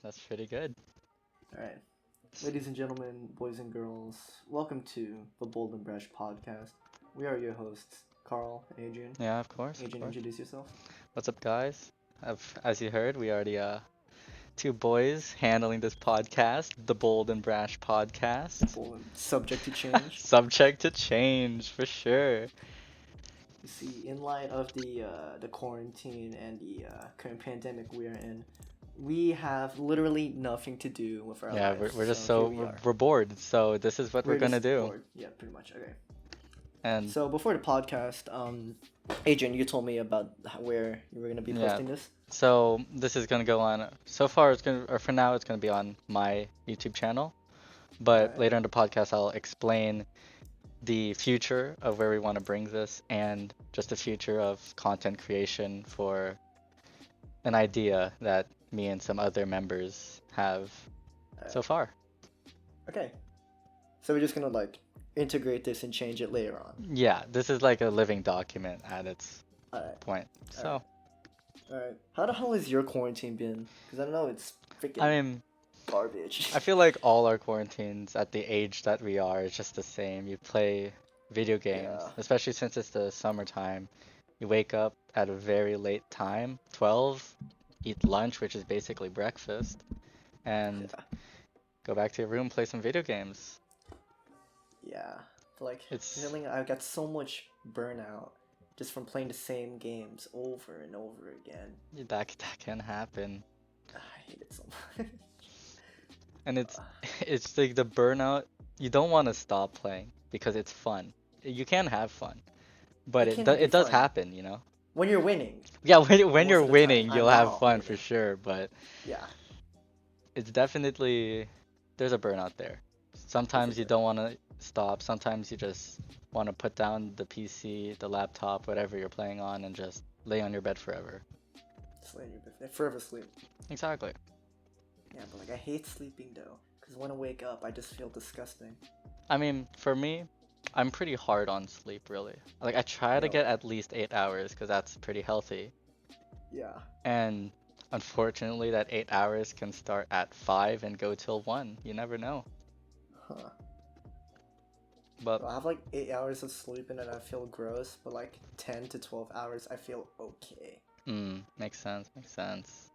that's pretty good. Alright. Ladies and gentlemen, boys and girls, welcome to the Bold and Brash podcast. We are your hosts, Carl and Adrian. Yeah, of course, of Adrian, course. introduce yourself. What's up, guys? As you heard, we are the two boys handling this podcast, the Bold and Brash The podcast. bold and subject to change. Subject to change for sure. You see, in light of the quarantine and the current pandemic we are in, we have literally nothing to do with our Yeah, lives. we're just Here so we are. we're bored, so this is what we're We're gonna just do. bored. Yeah, pretty much. Okay. And So before the podcast, Adrian, you told me about where you were gonna be yeah, posting this. so this is gonna go on. So far, or for now, it's gonna be on my YouTube channel. But Alright. later in the podcast, I'll explain the future of where we want to bring this and just the future of content creation for an idea that me and some other members have so far. Okay. So we're just gonna integrate this and change it later on. Yeah, this is like a living document at its Alright. point. So, Alright. Alright. How the hell has your quarantine been? Because I know it's freaking I mean, garbage. I feel like all our quarantines at the age that we are is just the same. You play video games, Yeah. especially since it's the summertime. You wake up at a very late time, 12, eat lunch, which is basically breakfast, and Yeah. go back to your room, play some video games. Yeah. Like, It's feeling I got so much burnout just from playing the same games over and over again. that can happen. I hate it so much. And it's like the burnout. You don't want to stop playing because it's fun. You can have fun, but It can be it does fun. happen, you know? When you're winning. Yeah, when Most you're of the time, winning, I'm you'll have not fun for winning. sure, but Yeah. it's definitely there's a burnout there. There's a Sometimes you don't want to stop. Sometimes you just want to put down the PC, the laptop, whatever you're playing on, and just lay on your bed forever. forever sleep. Exactly. Yeah, but I hate sleeping though, because when I wake up, I just feel disgusting. I mean, for me, I'm pretty hard on sleep, really. Like, I try to get Really? at least 8 hours because that's pretty healthy. Yeah. And unfortunately, that 8 hours can start at 5 and go till 1. You never know. Huh. But So I have 8 hours of sleep and then I feel gross, but 10 to 12 hours, I feel okay. makes sense, makes sense.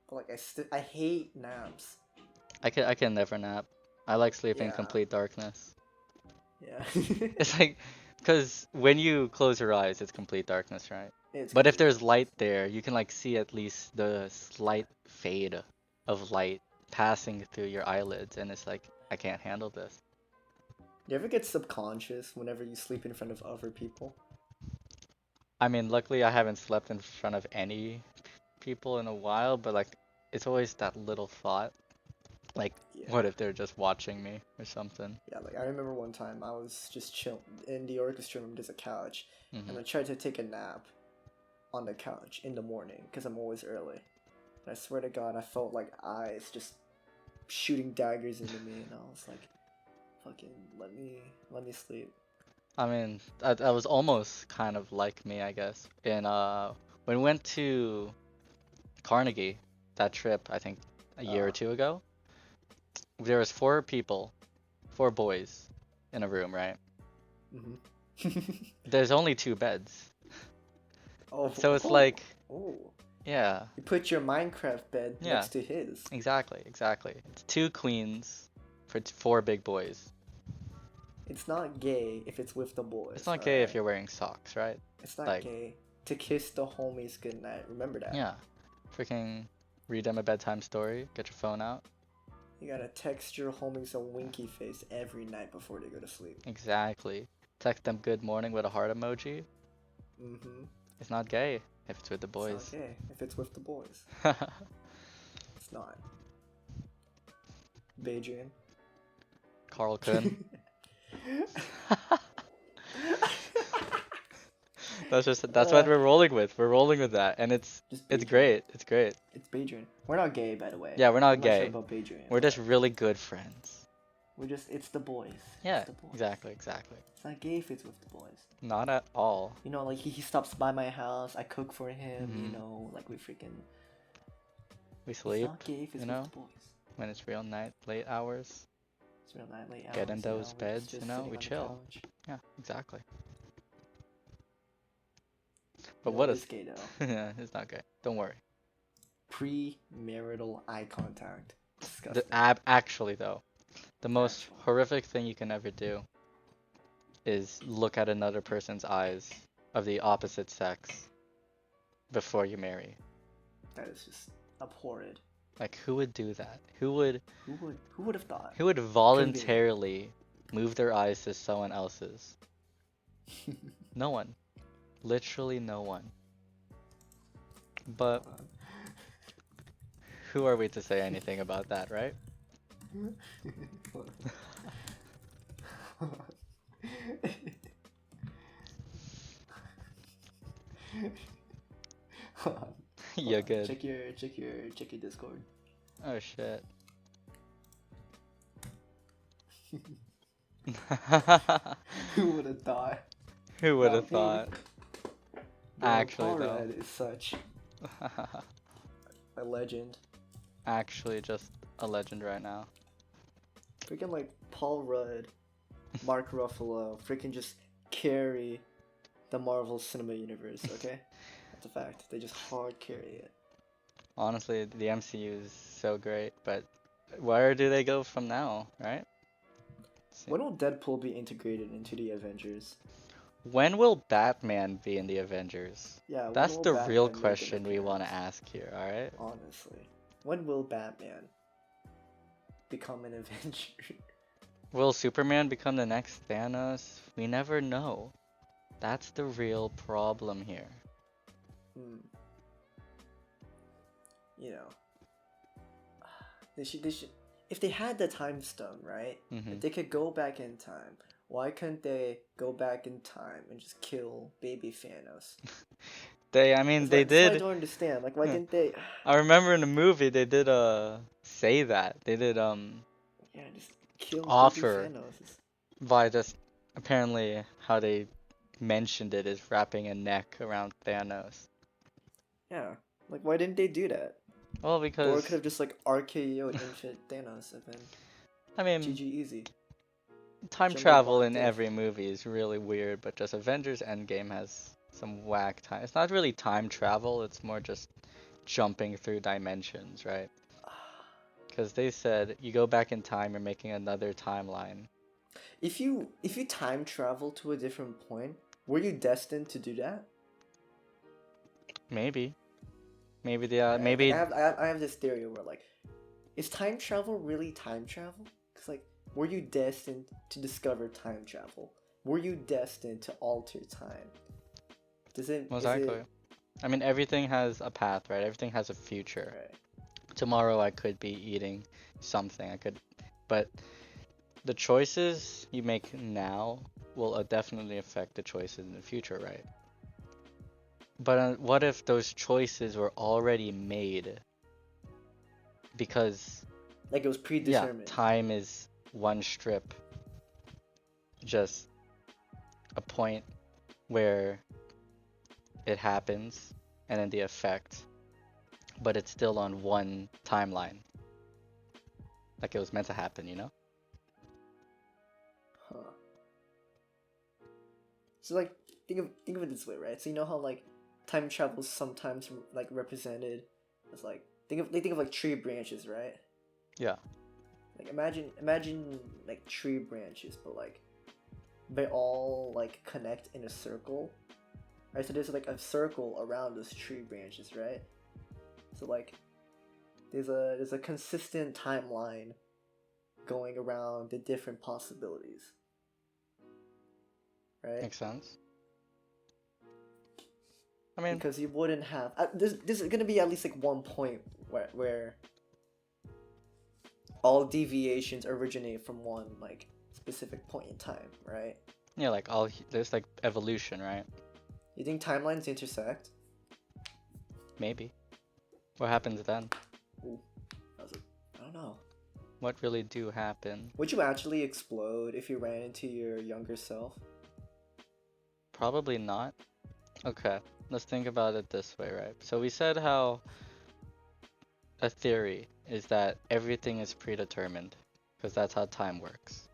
But I hate naps. I can never nap. I like sleeping in Yeah. complete darkness. Yeah. It's like, because when you close your eyes, it's complete darkness, right? It's But if complete there's darkness. light there, you can like see at least the slight fade of light passing through your eyelids, and it's like, I can't handle this. You ever get subconscious whenever you sleep in front of other people? I mean, luckily I haven't slept in front of any people in a while, but like, it's always that little thought. Like, Yeah. what if they're just watching me or something? Yeah, I remember one time I was just chill in the orchestra room. There's a couch, and Hmm. I tried to take a nap on the couch in the morning because I'm always early. And I swear to God, I felt like eyes just shooting daggers into me, and I was like, "Fucking let me sleep." I mean, that was almost kind of like me, I guess. In when we went to Carnegie, that trip, I think a year or Uh, two ago, there was four people, four boys in a room, right? mm-hmm. There's only two beds. Oh, So it's oh, like, oh! yeah, You put your Minecraft bed yeah, next to his. exactly, exactly. It's two queens for four big boys. It's not gay if it's with the It's boys. not All gay if right. you're wearing socks, right? It's not Like, gay to kiss the homies goodnight. Remember that. yeah, freaking read them a bedtime story, get your phone out. You gotta text your homies a winky face every night before they go to sleep. Exactly. Text them good morning with a heart emoji. Mm-hmm. It's not gay if it's with the It's not boys. gay if it's with the boys. It's not. Beijing. Carl Kun. That's what uh, we're rolling with. We're rolling with that, and just it's Beijing. great. It's great. It's Beijing. We're not gay, by the way. Yeah, we're not I'm not sure gay. about Beijing. We're just really good friends. It's the boys. Yeah, It's the boys. exactly, exactly. It's not gay if it's with the boys. Not at all. You know, he stops by my house, I cook for him, Mhm. we freaking. We It's sleep, not gay if you it's with know, the boys. when it's real night, late hours. It's real night, late Get in hours, those we're beds, just we sitting on the chill. couch. Yeah, exactly. But You know what what is is gay though? yeah, it's not gay. Don't worry. Premarital eye contact. The Disgusting. actually though, the most Actually. horrific thing you can ever do is look at another person's eyes of the opposite sex before you marry. That is just abhorrent. Like who would do that? Who would have thought? Who would Convenient. voluntarily move their eyes to someone else's? No one. Literally no one. But Hold on. who are we to say anything about that, right? Hold on. Hold on. Hold You're on. good. Check your Discord. Oh shit. Who would have thought? Who would have Not me. thought? Bro, Actually Paul though. Rudd is such a legend. Actually just a legend right now. Freaking like Paul Rudd, Mark Ruffalo, freaking just carry the Marvel Cinema Universe, okay? That's a fact. They just hard carry it. Honestly, the MCU is so great, but where do they go from now, right? When will Deadpool be integrated into the Avengers? When will Batman be in the Avengers? Yeah, when That's will the real Batman make an question we want to appearance? ask here, alright? Honestly. When will Batman become an Avenger? Will Superman become the next Thanos? We never know. That's the real problem here. Hmm. You know, they should, if they had the time stone, right? If they could go back in time, why couldn't they go back in time and just kill baby Thanos? I mean, they That's what I did. don't understand. Like, why didn't they? I remember in the movie they did say that. They did Yeah, just kill baby offer Thanos. by just apparently how they mentioned it is wrapping a neck around Thanos. Yeah, like why didn't they do that? Well, Thor could because have just like RKO'd Infinite Thanos and then I mean, GG easy. time Jungle travel Book in dick. every movie is really weird, but just Avengers Endgame has some whack time. It's not really time travel, it's more just jumping through dimensions, right? Because they said you go back in time, you're making another timeline. If you time travel to a different point, were you destined to do that? Maybe. Maybe Right? Like maybe I have this theory where like, is time travel really time travel? Because like, were you destined to discover time travel? Were you destined to alter time? Does it most is likely. it I mean, everything has a path, right? Everything has a future. right? Tomorrow I could be eating something. But the choices you make now will definitely affect the choices in the future, right? But what if those choices were already made? Because, Like it was yeah, predetermined. time is one strip, just a point where it happens, and then the effect, but it's still on one timeline. Like it was meant to happen, you know? Huh. So like think of it this way, right? So you know how like time travel is sometimes like represented as like think of like tree branches, right? Yeah. Like imagine like tree branches, but like they all like connect in a circle. Right? So there's like a circle around those tree branches, right? So like there's a consistent timeline going around the different possibilities. Right? Makes sense. I mean, Because you wouldn't have there's gonna be at least like one point where all deviations originate from one like specific point in time, right? yeah, like there's like evolution, right? You think timelines intersect? Maybe. What happens then? Ooh, I don't know. What really do happen? Would you actually explode if you ran into your younger self? Probably not. Okay, let's think about it this way, right? So we said how a theory is that everything is predetermined because that's how time works.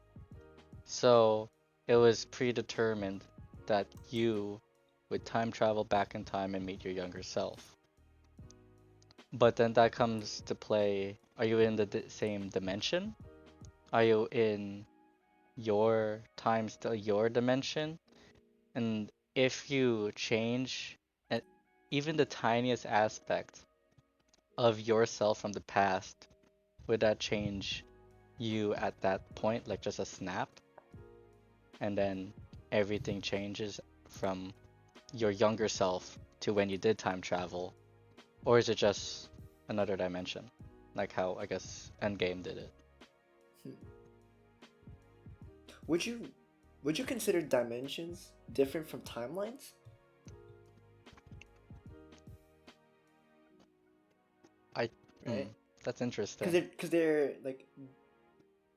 So it was predetermined that you would time travel back in time and meet your younger self. But then that comes to play, are you in the same dimension? Are you in your time still your dimension? And if you change uh, even the tiniest aspect of yourself from the past, would that change you at that point, like just a snap? And then everything changes from your younger self to when you did time travel? Or is it just another dimension? Like how I guess Endgame did it. Hmm. Would you would you consider dimensions different from timelines? I hmm, Right? that's Because interesting. they're like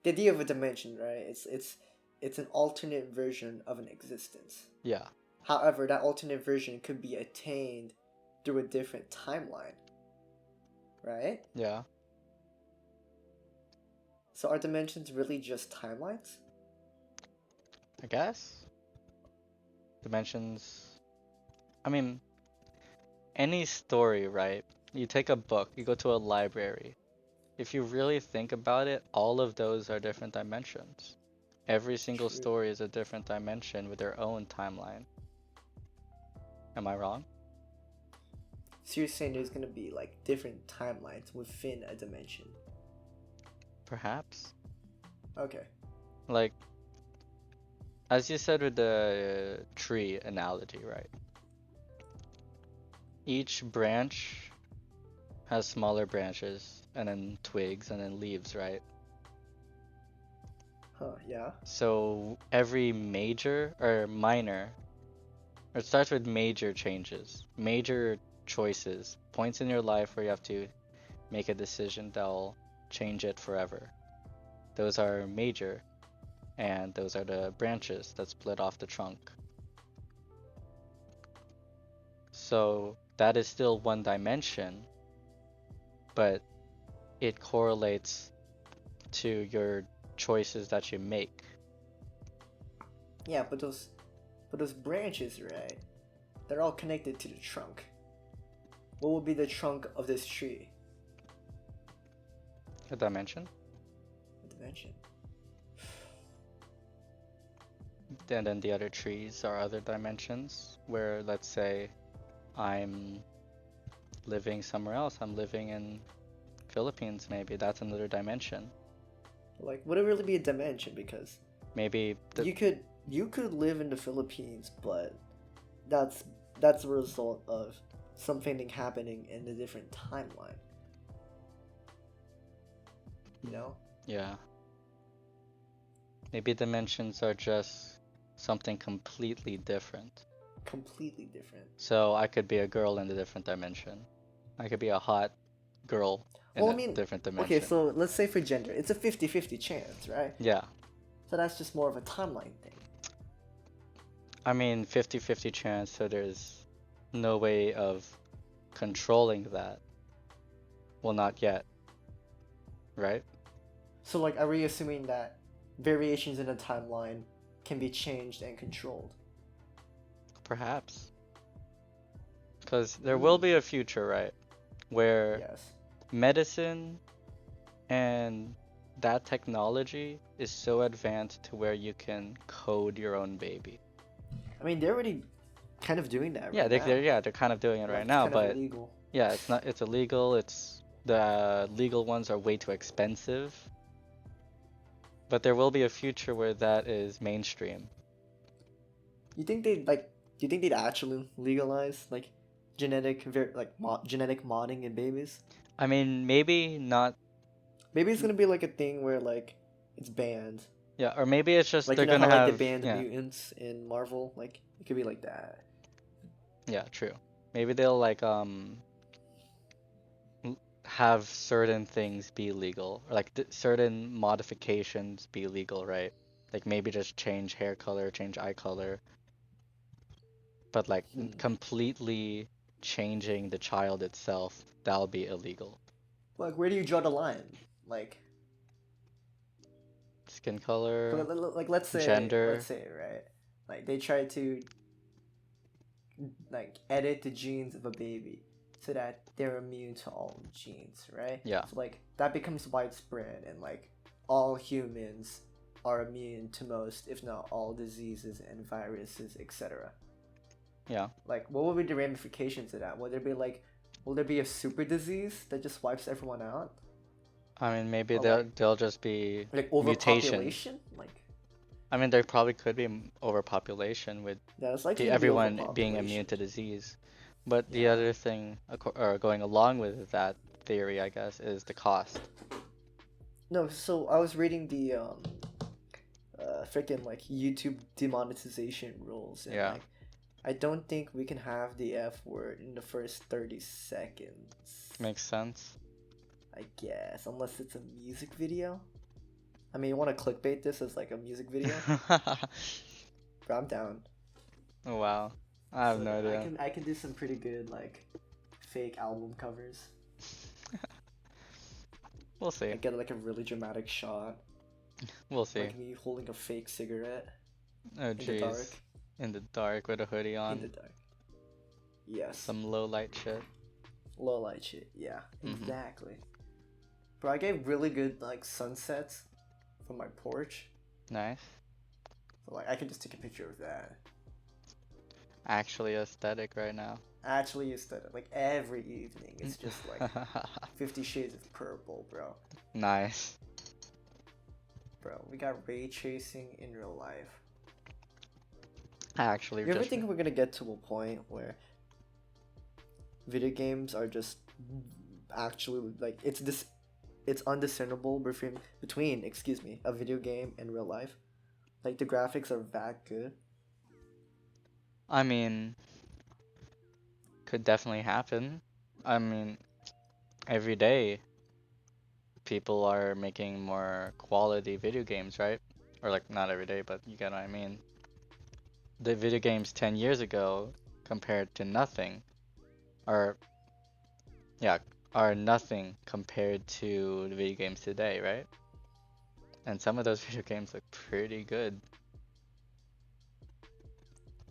the idea of a dimension, right? It's an alternate version of an existence. Yeah, However, that alternate version could be attained through a different timeline, right? yeah, So are dimensions really just timelines? I guess. Dimensions. I mean, any story, right? You take a book, you go to a library. If you really think about it, all of those are different dimensions. Every single True. story is a different dimension with their own timeline. Am I wrong? So you're saying there's gonna be like different timelines within a dimension. Perhaps. Okay. Like, as you said with the tree analogy, right? Each branch has smaller branches and then twigs and then leaves, right? Huh, yeah. So every major or minor, or it starts with major changes, major choices, points in your life where you have to make a decision that'll change it forever. Those are major, and those are the branches that split off the trunk. So that is still one dimension, but it correlates to your choices that you make. Yeah, but those branches, right? They're all connected to the trunk. What would be the trunk of this tree? A dimension? A dimension. And then the other trees are other dimensions where, let's say, I'm living somewhere else. I'm living in Philippines, maybe. That's another dimension. Like, would it really be a dimension? Because Maybe the you could live in the Philippines, but that's that's a result of something happening in a different timeline. You know, yeah, maybe dimensions are just something completely different. completely different. So I could be a girl in a different dimension. I could be a hot girl in Well, I a mean, different okay, dimension. so let's say for gender, it's a 50-50 chance, right? Yeah. So that's just more of a timeline thing. I mean, 50-50 chance, so there's no way of controlling that. Well, not yet, right? So, like, are we assuming that variations in the timeline can be changed and controlled? Perhaps. Because there will Ooh, be a future, right? Where yes. medicine and that technology is so advanced to where you can code your own baby. I mean, they're already kind of doing that Yeah, right now. they're kind of doing it right Like, it's now, kind of but illegal. yeah, it's illegal. It's the legal ones are way too expensive. But there will be a future where that is mainstream. You think they'd like? Do you think they'd actually legalize like genetic modding in babies? I mean, maybe not. Maybe it's gonna be like a thing where like it's banned. Yeah, or maybe it's just Like they're you know gonna how like they have, banned yeah, mutants in Marvel. Like it could be like that. yeah, true. Maybe they'll like have certain things be legal, or like certain modifications be legal, right? Like maybe just change hair color, change eye color, but like Hmm. completely changing the child itself, that'll be illegal. Like, where do you draw the line? Like, Skin color, like let's gender. say, right? Like they try to like edit the genes of a baby so that they're immune to all genes, right? Yeah, So like that becomes widespread, and like all humans are immune to most, if not all, diseases and viruses, etc. yeah. Like, what would be the ramifications of that? Will there be a super disease that just wipes everyone out, I mean, maybe or they'll just be like mutations. overpopulation? Like, I mean, there probably could be overpopulation with yeah, it's likely to be everyone being immune overpopulation. to disease. But the Yeah. other thing, or going along with that theory, I guess, is the cost. No, so I was reading the freaking like YouTube demonetization rules, and Yeah, like I don't think we can have the F word in the first 30 seconds. makes sense. I guess, unless it's a music video. I mean, you want to clickbait this as like a music video? But I'm down. Oh, wow. I have So no idea. I can do some pretty good like fake album covers. We'll see. I get like a really dramatic shot, We'll see. like me holding a fake cigarette Oh, in the dark. jeez. In the dark with a hoodie In the on. dark. Yes. Some low light shit. Low light shit. Yeah, Mm-hmm. exactly. Bro, I get really good like sunsets from my porch. Nice. So like I can just take a picture of that. Actually aesthetic right now. Actually, it's that like every evening, it's just like 50 Shades of Purple, bro. Nice. Bro, we got ray tracing in real life. I actually You ever just think we're gonna get to a point where video games are just actually like it's undiscernible between excuse me a video game and real life? Like the graphics are that good. I mean, could definitely happen. I mean, every day people are making more quality video games, right? Or like not every day, but you get what I mean. The video games 10 years ago compared to nothing are yeah, are nothing compared to the video games today, right? And some of those video games look pretty good.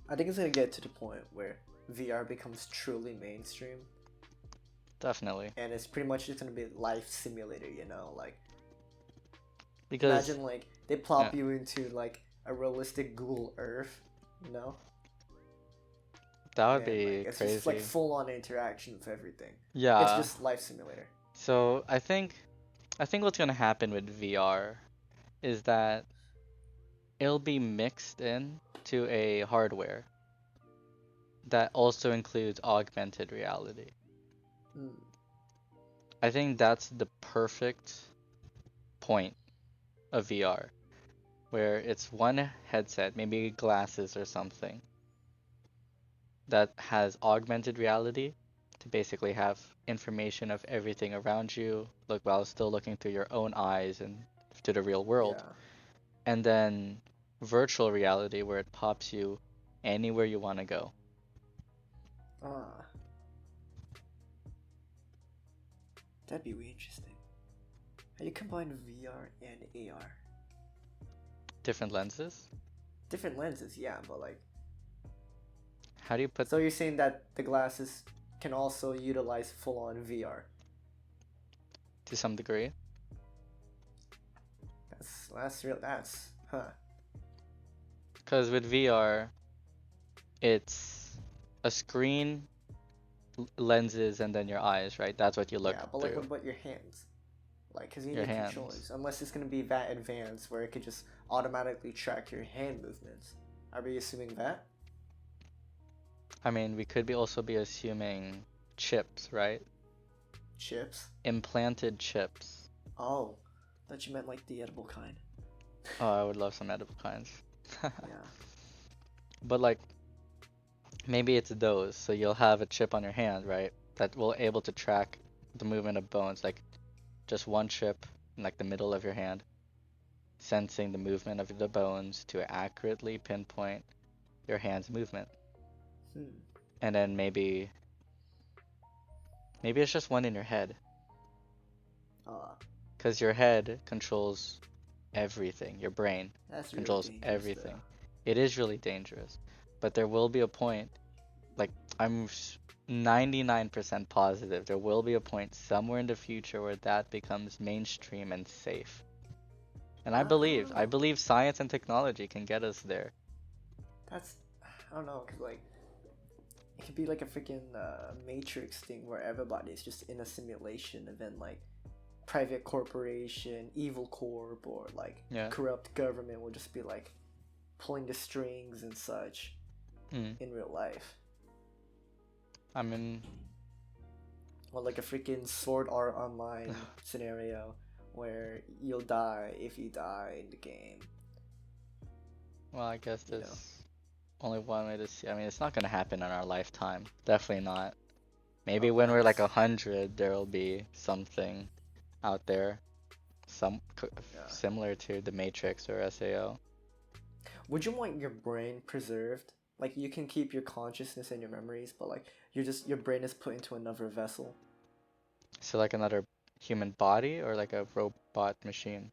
I think it's gonna get to the point where VR becomes truly mainstream, Definitely. and it's pretty much just gonna be life simulator, you know? Like Because imagine like they yeah, plop you into like a realistic Google Earth, you know? that would And like be it's just like crazy. full on interaction with everything. It's Yeah. just life simulator. So I think what's gonna happen with VR is that it'll be mixed in to a hardware that also includes augmented reality. Mm. I think that's the perfect point of VR, where it's one headset, maybe glasses or something, that has augmented reality to basically have information of everything around you, look while still looking through your own eyes and to the real world. Yeah. And then virtual reality where it pops you anywhere you want to go. Ah, that'd be really interesting. How you combine VR and AR? Different lenses. Different lenses, yeah, but like How do you put so you're saying that the glasses can also utilize full on VR. to some degree? That's real that's huh. Because with VR, it's a screen, lenses, and then your eyes, right? That's what you look Yeah, but like what through. about your hands? Like, cause you Your need hands. controllers. Unless it's gonna be that advanced where it could just automatically track your hand movements. Are we assuming that? I mean, we could be also be assuming chips, right? Chips? Implanted chips. Oh, thought you meant like the edible kind. Oh, I would love some edible kinds. Yeah. But like, maybe it's those, so you'll have a chip on your hand, right? That will able to track the movement of bones, like just one chip in like the middle of your hand, sensing the movement of the bones to accurately pinpoint your hand's movement. Hmm. And then maybe it's just one in your head. Because your head controls everything. Your brain That's really controls dangerous, though. everything. It is really dangerous. But there will be a point, like, I'm 99% positive there will be a point somewhere in the future where that becomes mainstream and safe. And I don't I know. believe science and technology can get us there. That's I don't know, cause like it could be like a freaking Matrix thing where everybody's just in a simulation, and then like private corporation, evil corp, or like Yeah. corrupt government will just be like pulling the strings and such Mm. in real life. I mean, Or like a freaking Sword Art Online scenario where you'll die if you die in the game. well, I guess You know, there's only one way to see. I mean, it's not gonna happen in our lifetime. Definitely not. Maybe when we're like unless 100, there'll be something out there, some yeah. similar to the Matrix or SAO. Would you want your brain preserved? Like you can keep your consciousness and your memories, but like you're just your brain is put into another vessel. So like another human body or like a robot machine.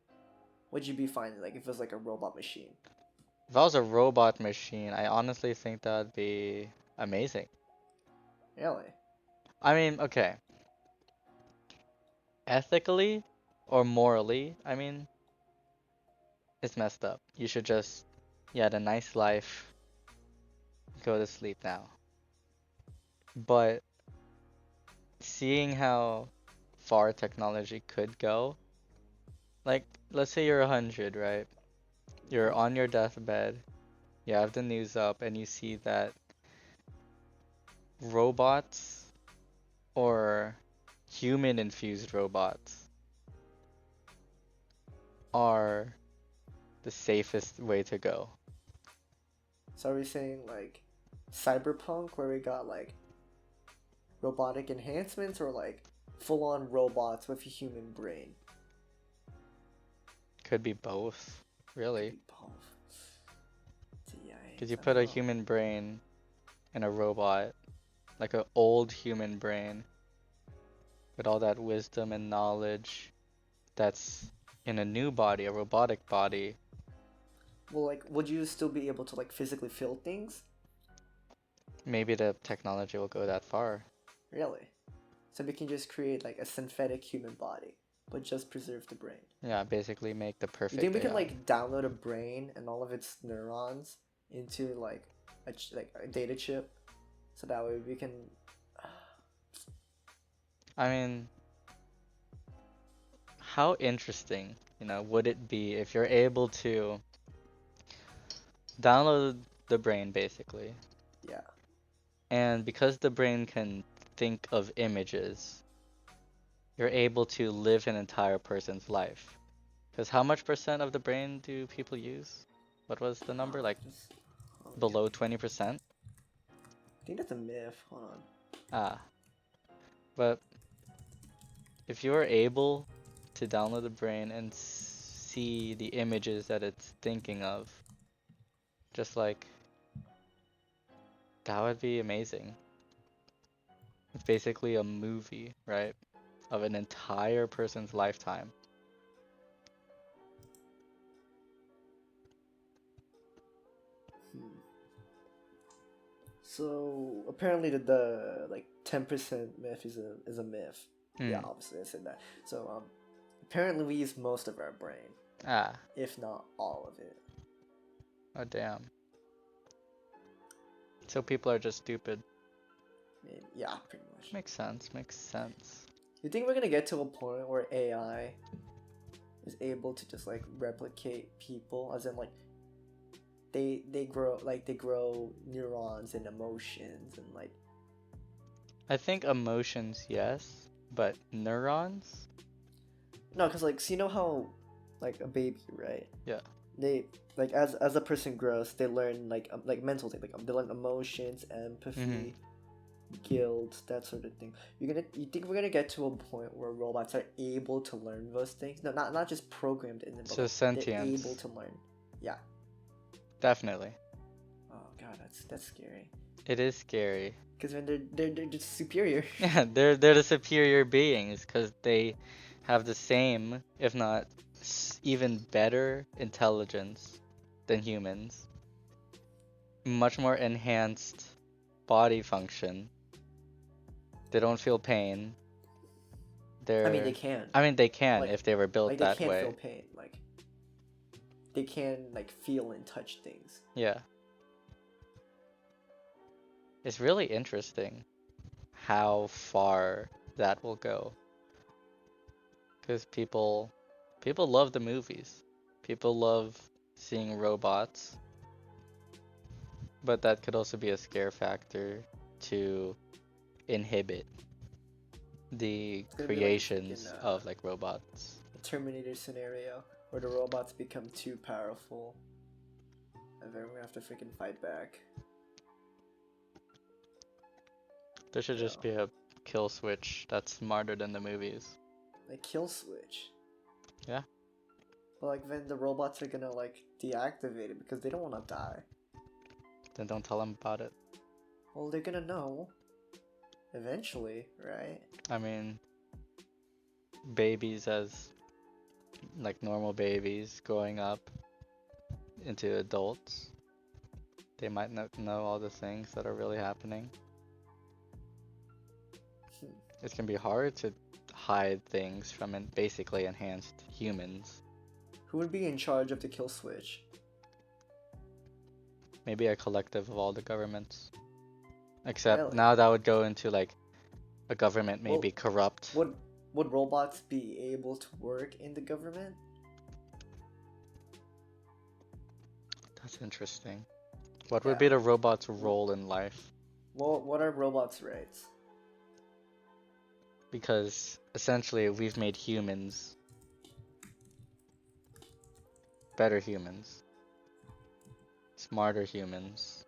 Would you be fine like if it was like a robot machine? If I was a robot machine, I honestly think that'd be amazing. Really? I mean, okay, ethically or morally, I mean, it's messed up. You should just, you had a nice life, go to sleep now. But seeing how far technology could go, like, let's say you're 100, right? You're Mm-hmm. on your deathbed, you have the news up, and you see that robots or human infused robots are the safest way to go. So are we saying like cyberpunk where we got like robotic enhancements, or like full on robots with a human brain? Could be both, Could really. be both. So Because you yikes, I put don't a know. human brain in a robot, like an old human brain, with all that wisdom and knowledge that's in a new body, a robotic body. Well, like, would you still be able to like physically feel things? Maybe the technology will go that far. Really? So we can just create like a synthetic human body, but just preserve the brain. Yeah, basically make the You think perfect we can AI. like download a brain and all of its neurons into like like a data chip, so that way we can. I mean, how interesting, would it be if you're able to download the brain basically, Yeah. and because the brain can think of images, you're able to live an entire person's life. Because how much percent of the brain do people use? What was the number? Like Just hold on, below 20%? I think that's a myth. Hold on. Ah, but if you're able to download the brain and see the images that it's thinking of, just like that would be amazing. It's basically a movie, right? Of an entire person's lifetime. Hmm. So apparently the like 10% myth is a myth. Yeah, Hmm. obviously I said that. So apparently we use most of our brain, Ah. if not all of it. Oh damn. So people are just stupid. Maybe, yeah, pretty much. Makes sense. Makes sense. You think we're gonna get to a point where AI is able to just like replicate people, as in like they grow neurons and emotions and like I think emotions, yes, but neurons? no, because like so you know how like a baby, right? Yeah. They like as a person grows, they learn like mental things, like they learn emotions, Mm-hmm. empathy, guilt, that sort of thing. You think we're gonna get to a point where robots are able to learn those things? No, not just programmed in them, but So like they're able sentience. to learn. Yeah. Definitely. Oh god, that's scary. It is scary. Because when they're just superior. Yeah, they're the superior beings because they have the same, if not even better intelligence than humans, much more enhanced body function. They don't feel pain. I mean, they They're, can. I mean, they can Like, if they were built they that can feel way. pain. Like, they can like feel and touch things. Yeah. It's really interesting how far that will go. Because people love the movies. People love seeing robots, but that could also be a scare factor to inhibit the It's gonna be like a freaking creations of like robots. Terminator scenario where the robots become too powerful, and then we're gonna have to freaking fight back. There should Yo, just be a kill switch that's smarter than the movies. like kill switch. Yeah, But like then the robots are gonna like deactivate it because they don't want to die. then don't tell them about it. Well, they're gonna know eventually, right? I mean, babies as like normal babies growing up into adults, they might not know all the things that are really happening. Hmm. It can be hard to hide things from basically enhanced humans. Who would be in charge of the kill switch? Maybe a collective of all the governments. Except Really? now that would go into like a government may Well, be corrupt. would would robots be able to work in the government? That's interesting. What would Yeah. be the robot's role in life? Well, what are robots' rights? Because essentially we've made humans better humans, smarter humans.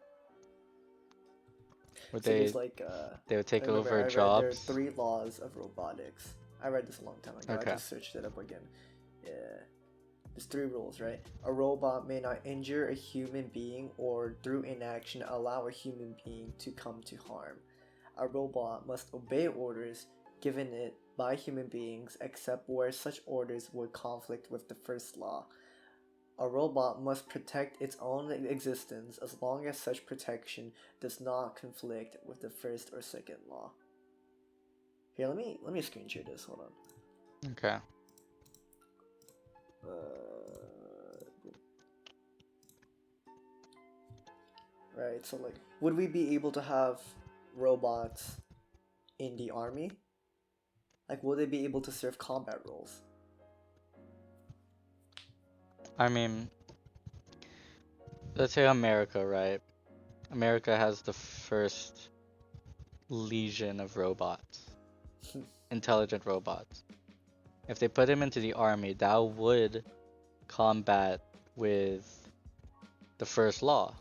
Would See, there's like they would I take remember over I read there are jobs? 3 laws of robotics. I read this a long time ago. I Okay. just searched it up again. Yeah. There's 3 rules, right? A robot may not injure a human being or through inaction allow a human being to come to harm. A robot must obey orders given it by human beings except where such orders would conflict with the first law. A robot must protect its own existence as long as such protection does not conflict with the first or second law. Here, let me screen share this. Hold on. Okay. Right. So like, would we be able to have robots in the army? Like, will they be able to serve combat roles? I mean, let's say America, right? America has the first legion of robots, intelligent robots. If they put him into the army, that would combat with the first law.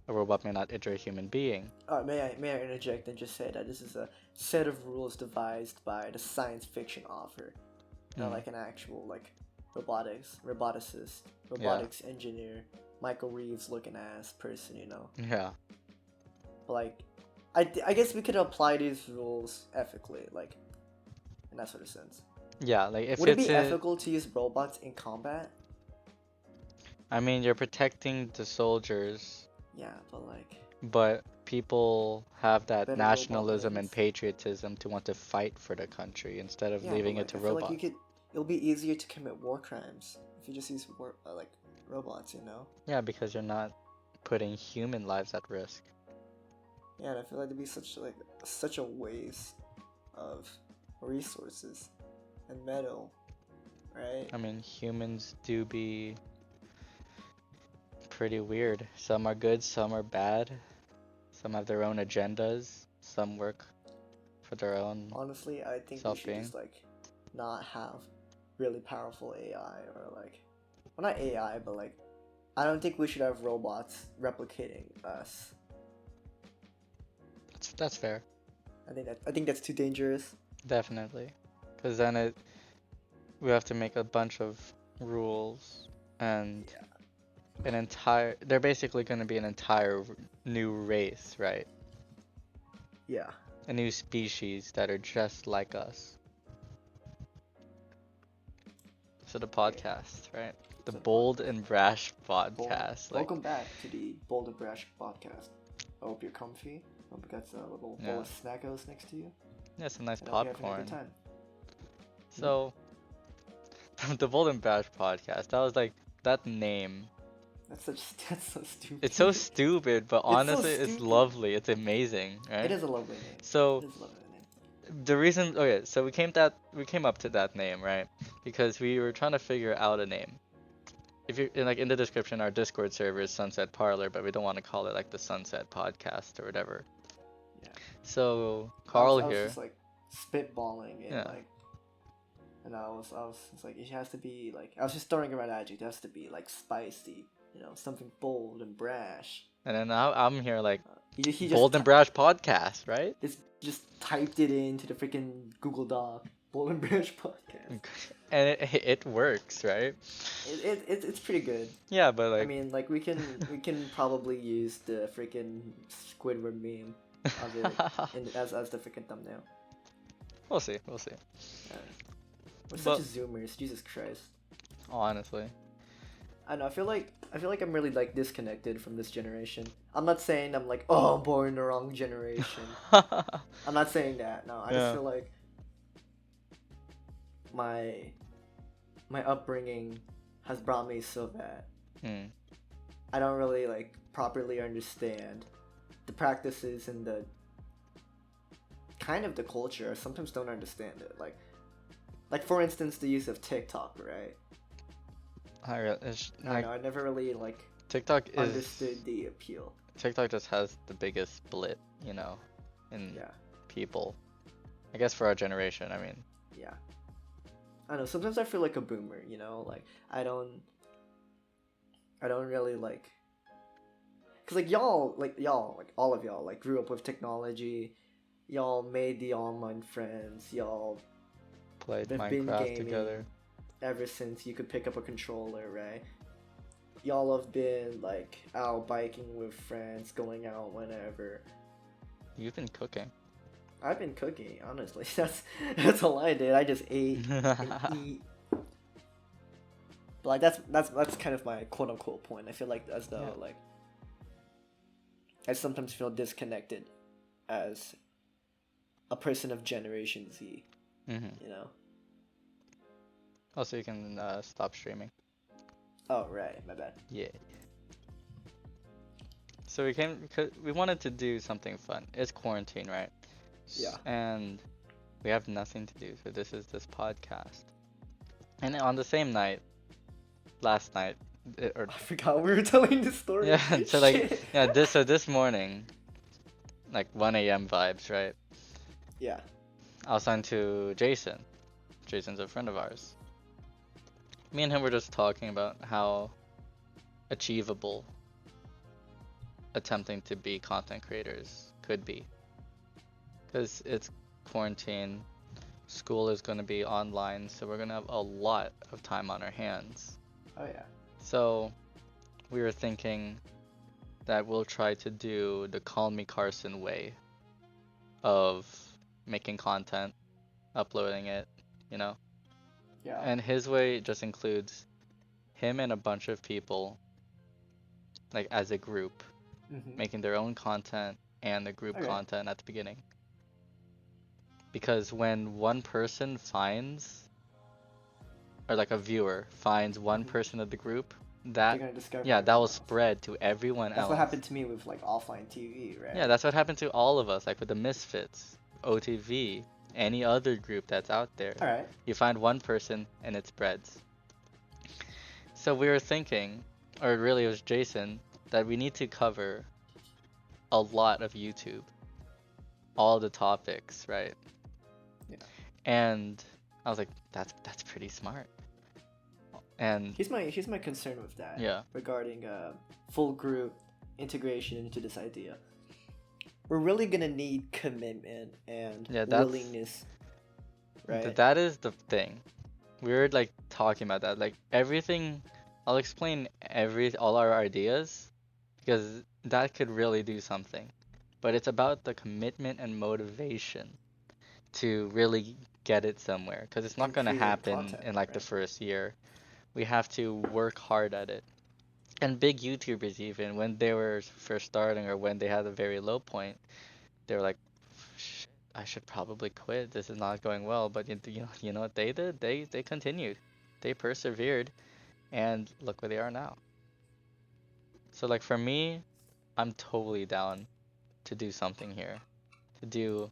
A robot may not injure a human being. May I interject and just say that this is a set of rules devised by the science fiction author, not Mm, like an actual like yeah, robotics engineer, Michael Reeves looking ass person, you know. yeah, But like, I guess we could apply these rules ethically, like in that sort of sense. yeah. Like if Would it it's be a, ethical to use robots in combat? I mean, you're protecting the soldiers, Yeah, but like, but people have that better robot nationalism and wins. patriotism to want to fight for the country instead of Yeah, but leaving it like, to I feel like robots. it'll be easier to commit war crimes if you just use like robots, you know? Yeah, because you're not putting human lives at risk. Yeah, and I feel like it'd be such a waste of resources and metal, right? I mean, humans do be pretty weird. Some are good, some are bad. Some have their own agendas. Some work for their own Honestly, I think we should self-being. just like not have really powerful AI or like, well, not AI, but like, I don't think we should have robots replicating us. That's fair, I think that's too dangerous. definitely. Because then we have to make a bunch of rules and Yeah. they're basically going to be an entire new race, right? Yeah. A new species that are just like us. So the Okay, podcast, right? The so the Bold podcast. and Brash Well, podcast. Like, welcome back to the Bold and Brash podcast. I hope you're comfy. Hope you got a little bowl yeah, of snackos next to you, yeah, some nice and I hope you're having a good popcorn. time. Hmm? So the Bold and Brash podcast. That was like that name. That's such that's so It's so stupid. stupid, but It's so honestly, it's stupid. lovely. It's amazing, It right? is a lovely name. So It is a lovely name. the reason, okay, so we came up to that name, right? Because we were trying to figure out a name. If you're like in the description, our Discord server is Sunset Parlor, but we don't want to call it like the Sunset Podcast or whatever. Yeah. So I was Carl I was here, just like spitballing and yeah, like, and I was just like, it has to be like, I was just throwing around adjectives. It has to be like spicy, something bold and brash. and then now I'm here like He just Bold and Brash Podcast, right? just typed it into the freaking Google Doc. Bold and Brash podcast. And it works, right? It's pretty good. Yeah, but I like, mean, like we can probably use the freaking Squidward meme of it as the freaking thumbnail. we'll see, we'll see. Uh, we're such But zoomers, Jesus Christ. honestly, I know. I feel like I'm really like disconnected from this generation. I'm not saying I'm like, oh, I'm born in the wrong generation. I'm not saying that. No, I just yeah, feel like my my upbringing has brought me so that hmm. I don't really like properly understand the practices and the kind of the culture. I sometimes don't understand it. Like for instance, the use of TikTok, right? It's I don't like know. I never really like TikTok understood the appeal. TikTok just has the biggest split, in Yeah, people. I guess for our generation, I mean. yeah. I don't know. Sometimes I feel like a boomer. Like I don't really like. Cause like y'all, like all of y'all, like grew up with technology. Y'all made the online friends. Y'all Played have been Minecraft gaming together. ever since you could pick up a controller, right? Y'all have been like out biking with friends, going out whenever. You've been cooking. I've been cooking, honestly. That's all I did. I just ate and eat. But like that's kind of my quote unquote point. I feel like as though Yeah. like I sometimes feel disconnected as a person of Generation Z. Mm-hmm. You know. Also, you can stop streaming. Oh right, my bad. Yeah. So we wanted to do something fun. It's quarantine, right? Yeah. And we have nothing to do, so this is this podcast. And on the same night, last night, or I forgot we were telling this story. yeah, so like Shit. yeah, this morning, like 1 a.m. vibes, right? Yeah. I was on to Jason. Jason's a friend of ours. Me and him were just talking about how achievable attempting to be content creators could be. Because it's quarantine, school is going to be online, so we're going to have a lot of time on our hands. Oh yeah. So we were thinking that we'll try to do the Call Me Carson way of making content, uploading it, you know? Yeah. And his way just includes him and a bunch of people, like as a group, Mm-hmm. making their own content and the group Okay. content at the beginning. Because when one person finds, or like a viewer finds one Mm-hmm. person of the group, They're that, gonna discover yeah, that everyone will else. spread to everyone That's what else. happened to me with like offline TV, right? Yeah, that's what happened to all of us, like with the Misfits, OTV, any other group that's out there. All right. You find one person and it spreads. So we were thinking, or really it was Jason, that we need to cover a lot of YouTube, all the topics, right? Yeah. And I was like, that's pretty smart. And Here's my concern with that. yeah, Regarding full group integration into this idea. We're really gonna need commitment and yeah, that's willingness, right? that is the thing. We were like talking about that, like everything. I'll explain all our ideas because that could really do something. But it's about the commitment and motivation to really get it somewhere because it's not and gonna creating happen content, in like the right? first year. We have to work hard at it. And big YouTubers even when they were first starting or when they had a very low point, they were like, shit, I should probably quit. This is not going well. But you know what they did? They continued. They persevered and look where they are now. So like for me, I'm totally down to do something here. To do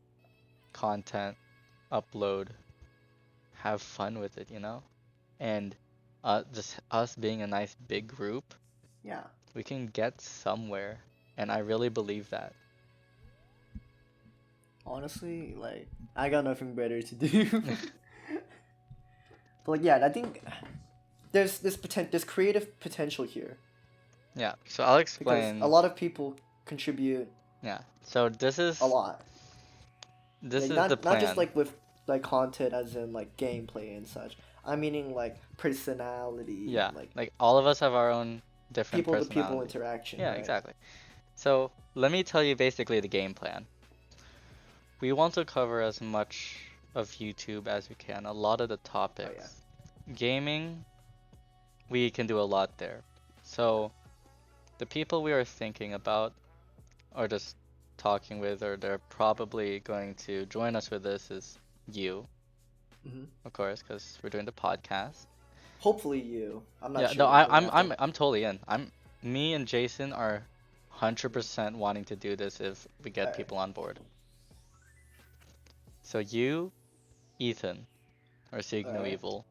content, upload, have fun with it, you know? And just us being a nice big group, Yeah. we can get somewhere. And I really believe that. Honestly, like I got nothing better to do. But like, yeah, I think there's creative potential here Yeah, so I'll because a explain. lot of people contribute Yeah, so a lot. this Like is the not just plan. like with like content as in like gameplay and such. I'm meaning like personality, Yeah, like like all of us have our own different people to people personalities. interaction, Yeah, right? exactly. So let me tell you basically the game plan. We want to cover as much of YouTube as we can, a lot of the Oh yeah. topics. Gaming, we can do a lot there. So the people we are thinking about or just talking with, or they're probably going to join us with this is you, Hmm. of course, because we're doing the podcast. Hopefully you. I'm not Yeah, no, sure. We're gonna have to. I'm totally in. Me and Jason are 100% wanting to do this if we get Alright. people on board. So you, Ethan, or Seek No Alright. Evil,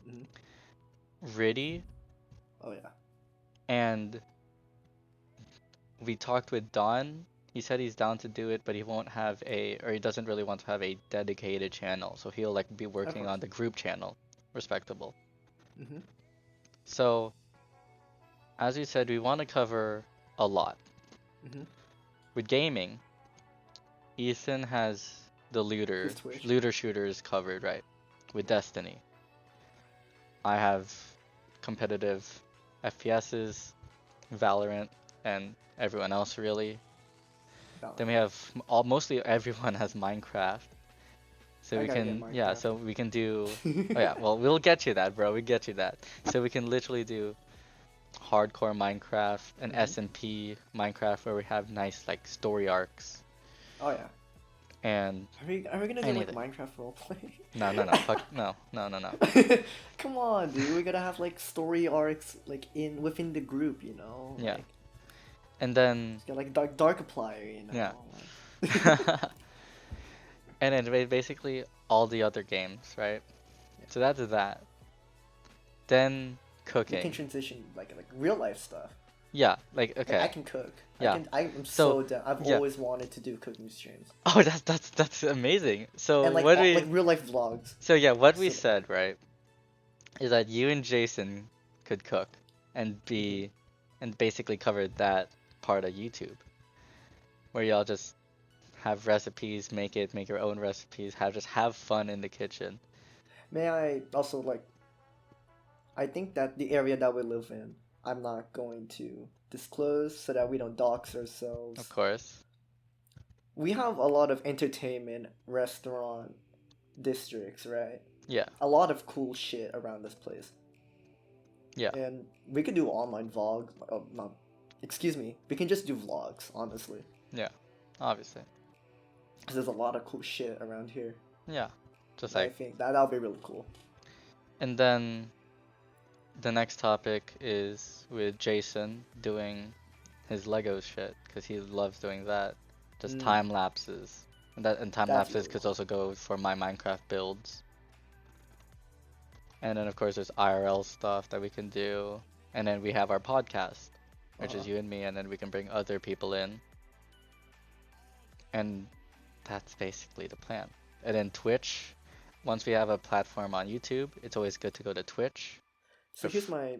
Hmm. Riddy, Oh yeah. and we talked with Don. He said he's down to do it, but he won't have or he doesn't really want to have a dedicated channel. So he'll like be Of working course. on the group channel. Respectable. Hmm. So, as we said, we want to cover a lot. Hmm. With gaming, Ethan has the His Twitch. looter shooters covered, right? With Destiny. I have competitive FPSs, Valorant, and everyone else really. Then we Valorant. have mostly everyone has Minecraft. So I we gotta get can, yeah, Minecraft. so we can do, oh yeah, well, we'll get you that, bro. We get you that. So we can literally do hardcore Minecraft and Hmm. SMP Minecraft where we have nice like story arcs Oh yeah. and Are we gonna do like anything. Minecraft roleplay? No, fuck, no. Come on, dude. We gotta have like story arcs like in within the group, you know? Yeah, Like and then it's got like Darkiplier, you yeah, know? Like and then basically all the other games, right? yeah. So that's that. Then We can cooking. transition like real life stuff. Yeah, like Like I okay, can cook. yeah. I'm So so down. I've yeah. always wanted to do cooking streams. Oh, that's amazing. And like like real life vlogs. So yeah, what we So said, right, is that you and Jason could cook and mhm. be and basically cover that part of YouTube where y'all just have recipes, make your own recipes, have fun in the kitchen. May I also like I think that the area that we live in, I'm not going to disclose so that we don't dox Of ourselves. course. We have a lot of entertainment restaurant districts, right? Yeah. A lot of cool shit around this place. Yeah. And we could do online vlog. Oh, no, excuse me. We can just do vlogs, honestly. Yeah. Obviously. Because there's a lot of cool shit around here. Yeah. Just I like think that'll be really cool. and then the next topic is with Jason doing his Lego shit because he loves doing that. Just Mm, time lapses. And time that's lapses really could cool. also go for my Minecraft builds. And then of course there's IRL stuff that we can do. And then we have our podcast, which Uh-huh. is you and me, and then we can bring other people in. And that's basically the plan. And then Twitch, once we have a platform on YouTube, it's always good to go to Twitch. So For here's my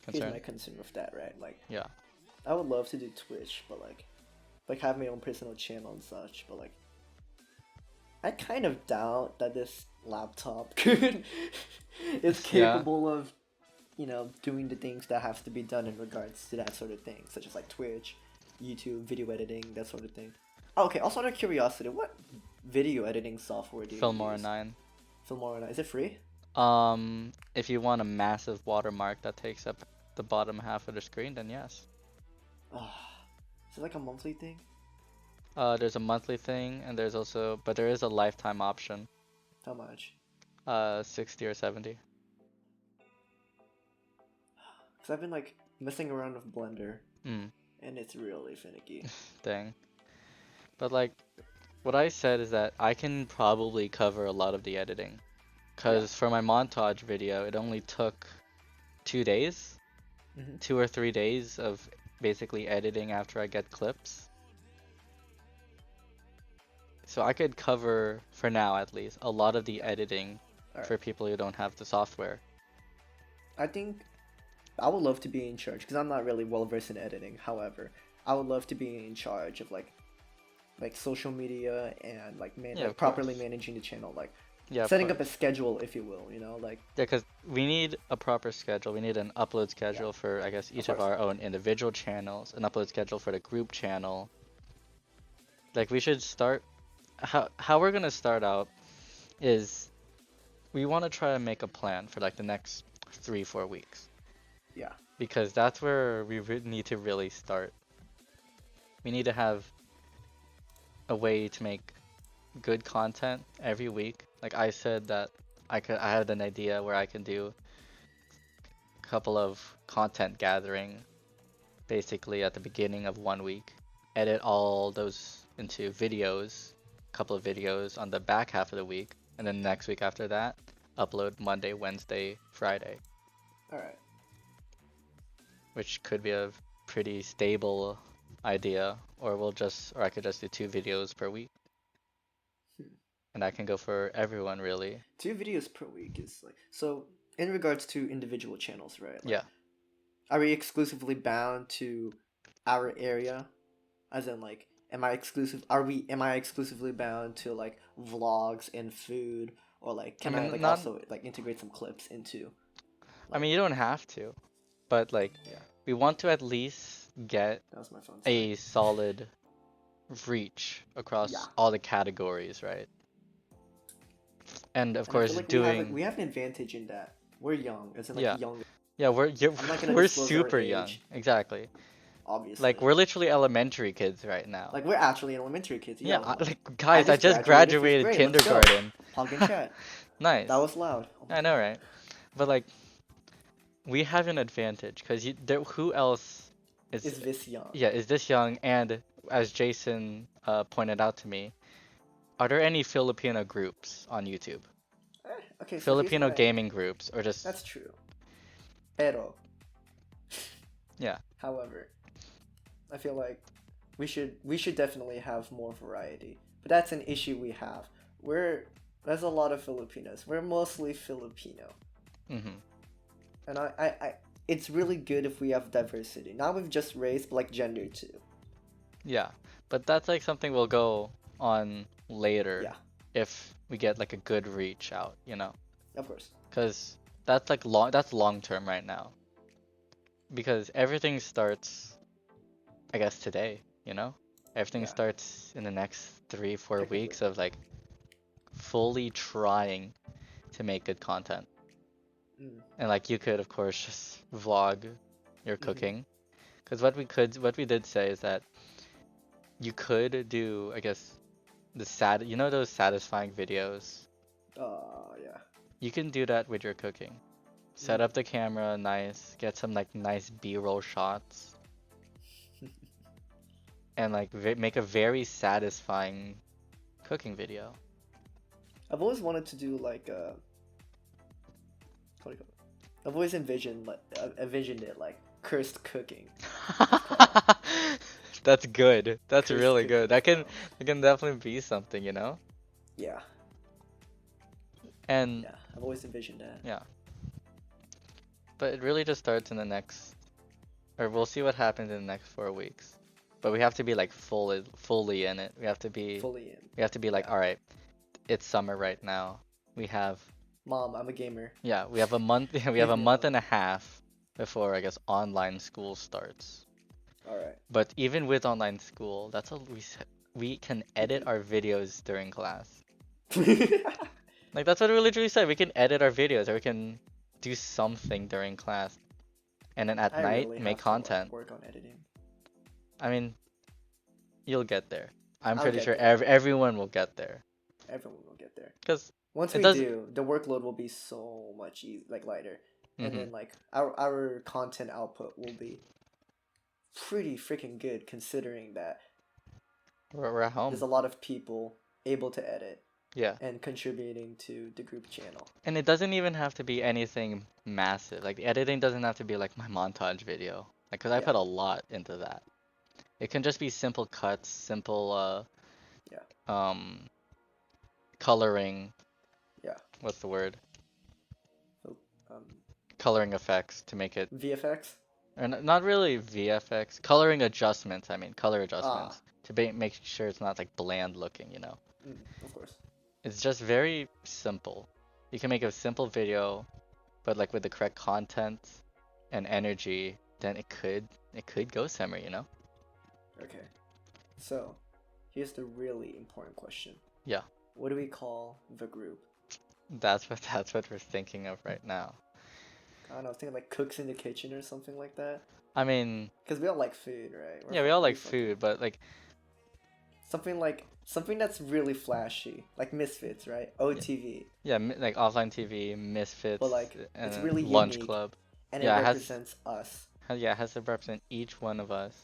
concern? concern with that, right? Like Yeah. I would love to do Twitch, but like have my own personal channel and such, but like I kind of doubt that this laptop could is Yeah. capable of, doing the things that have to be done in regards to that sort of thing, such as like Twitch, YouTube, video editing, that sort of thing. Oh, okay, also out of curiosity, video editing software do you Filmora use? 9. Filmora. Is it free? If you want a massive watermark that takes up the bottom half of the screen, then yes. Is it like a monthly thing? There's a monthly thing, and there's also, but there is a lifetime option. How much? 60 or 70. Because I've been like messing around with Blender, Mm, and it's really finicky. dang. But like, what I said is that I can probably cover a lot of the editing. Yeah. Because for my montage video, it only took 2 days, Mm-hmm. 2 or 3 days of basically editing after I get clips. So I could cover, for now at least, a lot of the editing All for right. people who don't have the software. I think I would love to be in charge because I'm not really well versed in editing. However, I would love to be in charge of like social media and Yeah, of properly course. managing the channel, like Yeah, of setting up a course. schedule, if you will. Like Yeah, because we need a proper schedule. We need an upload yeah, schedule for, I guess, of each of course. our own individual channels, an upload schedule for the group channel. Like we should start, how we're gonna start out is we want to try to make a plan for like the next 3, 4 weeks Yeah. because that's where we need to really start. We need to have a way to make good content every week. Like I said that I had an idea where I can do a couple of content gathering basically at the beginning of one week, edit all those into videos, a couple of videos on the back half of the week, and then next week after that, upload Monday, Wednesday, Friday, All right. which could be a pretty stable idea, or I could just do 2 videos per week, Hmm. and that can go for everyone really. 2 videos per week is like so. In regards to individual channels, right? Like, Yeah. are we exclusively bound to our area? As in, like, am I exclusive? Are we? Am I exclusively bound to like vlogs and food, or like I can I mean, like not. also like integrate some clips into I like mean, you don't have to, but like, yeah? we want to at least get That was my phone. Sorry. a solid reach Yeah, across all the categories, right? And of and I feel course, like doing, we have an advantage in that we're young, as in like yeah, young. yeah, I'm not gonna we're disclose our super young, age, exactly. Like obviously. we're literally elementary kids right now. Like we're actually elementary kids. Yeah, Yo, like I guys, I just just graduated fifth graduated grade. Let's go. kindergarten. Hog in chat. That Nice. was loud. Oh my I know, god. right? But like, we have an advantage because who else is, Is this young? yeah, is this young? And as Jason pointed out to me, are there any Filipino groups on YouTube? Okay, so here's Filipino my. gaming groups, or just, That's true. Pero, yeah, however, I feel like we should definitely have more variety. But that's an issue we have. There's a lot of Filipinos. We're mostly Filipino, mm-hmm, and it's really good if we have diversity. Not with just race, but like gender too. yeah. But that's like something we'll go on later Yeah, if we get like a good reach out, you know? of course. Because that's long term right now. Because everything starts, I guess, today, you know? Everything Yeah, starts in the next 3, 4 weeks technically. of like fully trying to make good content. Mm. And like you could, of course, just vlog your Mm-hmm. cooking. Because what we did say is that you could do, I guess, you know those satisfying videos? Yeah. You can do that with your cooking. Set Mm. up the camera nice, get some like nice B-roll shots, and like make a very satisfying cooking video. I've always wanted to do like what do you call it? I've always envisioned it like cursed cooking. It's called That's good. That's cursed really good. cooking channels. That can definitely be something, you know? Yeah, And yeah. I've always envisioned that. yeah, but it really just starts in the next, or we'll see what happens in the next 4 weeks. But we have to be like fully in it. Fully in. We have to be like, Yeah. all right, it's summer right now. We have, Mom, I'm a gamer. yeah, we have a month, we have Leave a me month alone. and a half before I guess online school starts. All right. But even with online school, we can edit Repeat. our videos during class. Like that's what we literally said. We can edit our videos, or we can do something during class, and then at I night really make have to like content. work on editing. I mean, you'll get there. I'm I'll pretty get sure there. everyone will get there. Everyone will get there. Cause Once it we does. do, the workload will be so much like lighter, and Hmm. then like our content output will be pretty freaking good considering that We're at there's home. a lot of people able to edit Yeah. and contributing to the group channel. And it doesn't even have to be anything massive. Like the editing doesn't have to be like my montage video. Like, cause I Yeah, put a lot into that. It can just be simple cuts, simple yeah, coloring. yeah. What's the word? So, um, Coloring effects to make it, VFX. or not really VFX. Coloring adjustments. I mean, color Ah, adjustments to make sure it's not like bland looking. You know, of course. it's just very simple. You can make a simple video, but like with the correct content and energy, then it could go somewhere. You know? Okay. So, here's the really important question. Yeah. What do we call the group? That's what we're thinking of right now. I don't know. I was thinking like cooks in the kitchen or something like that. I mean, Cause we all like food, right? yeah, we all We like fucking food, but like, something that's really flashy, like Misfits, right? yeah, OTV, yeah, like offline TV, but Misfits, like and it's then really Lunch unique Club. and it Yeah, represents us yeah, it has to represent each one of us,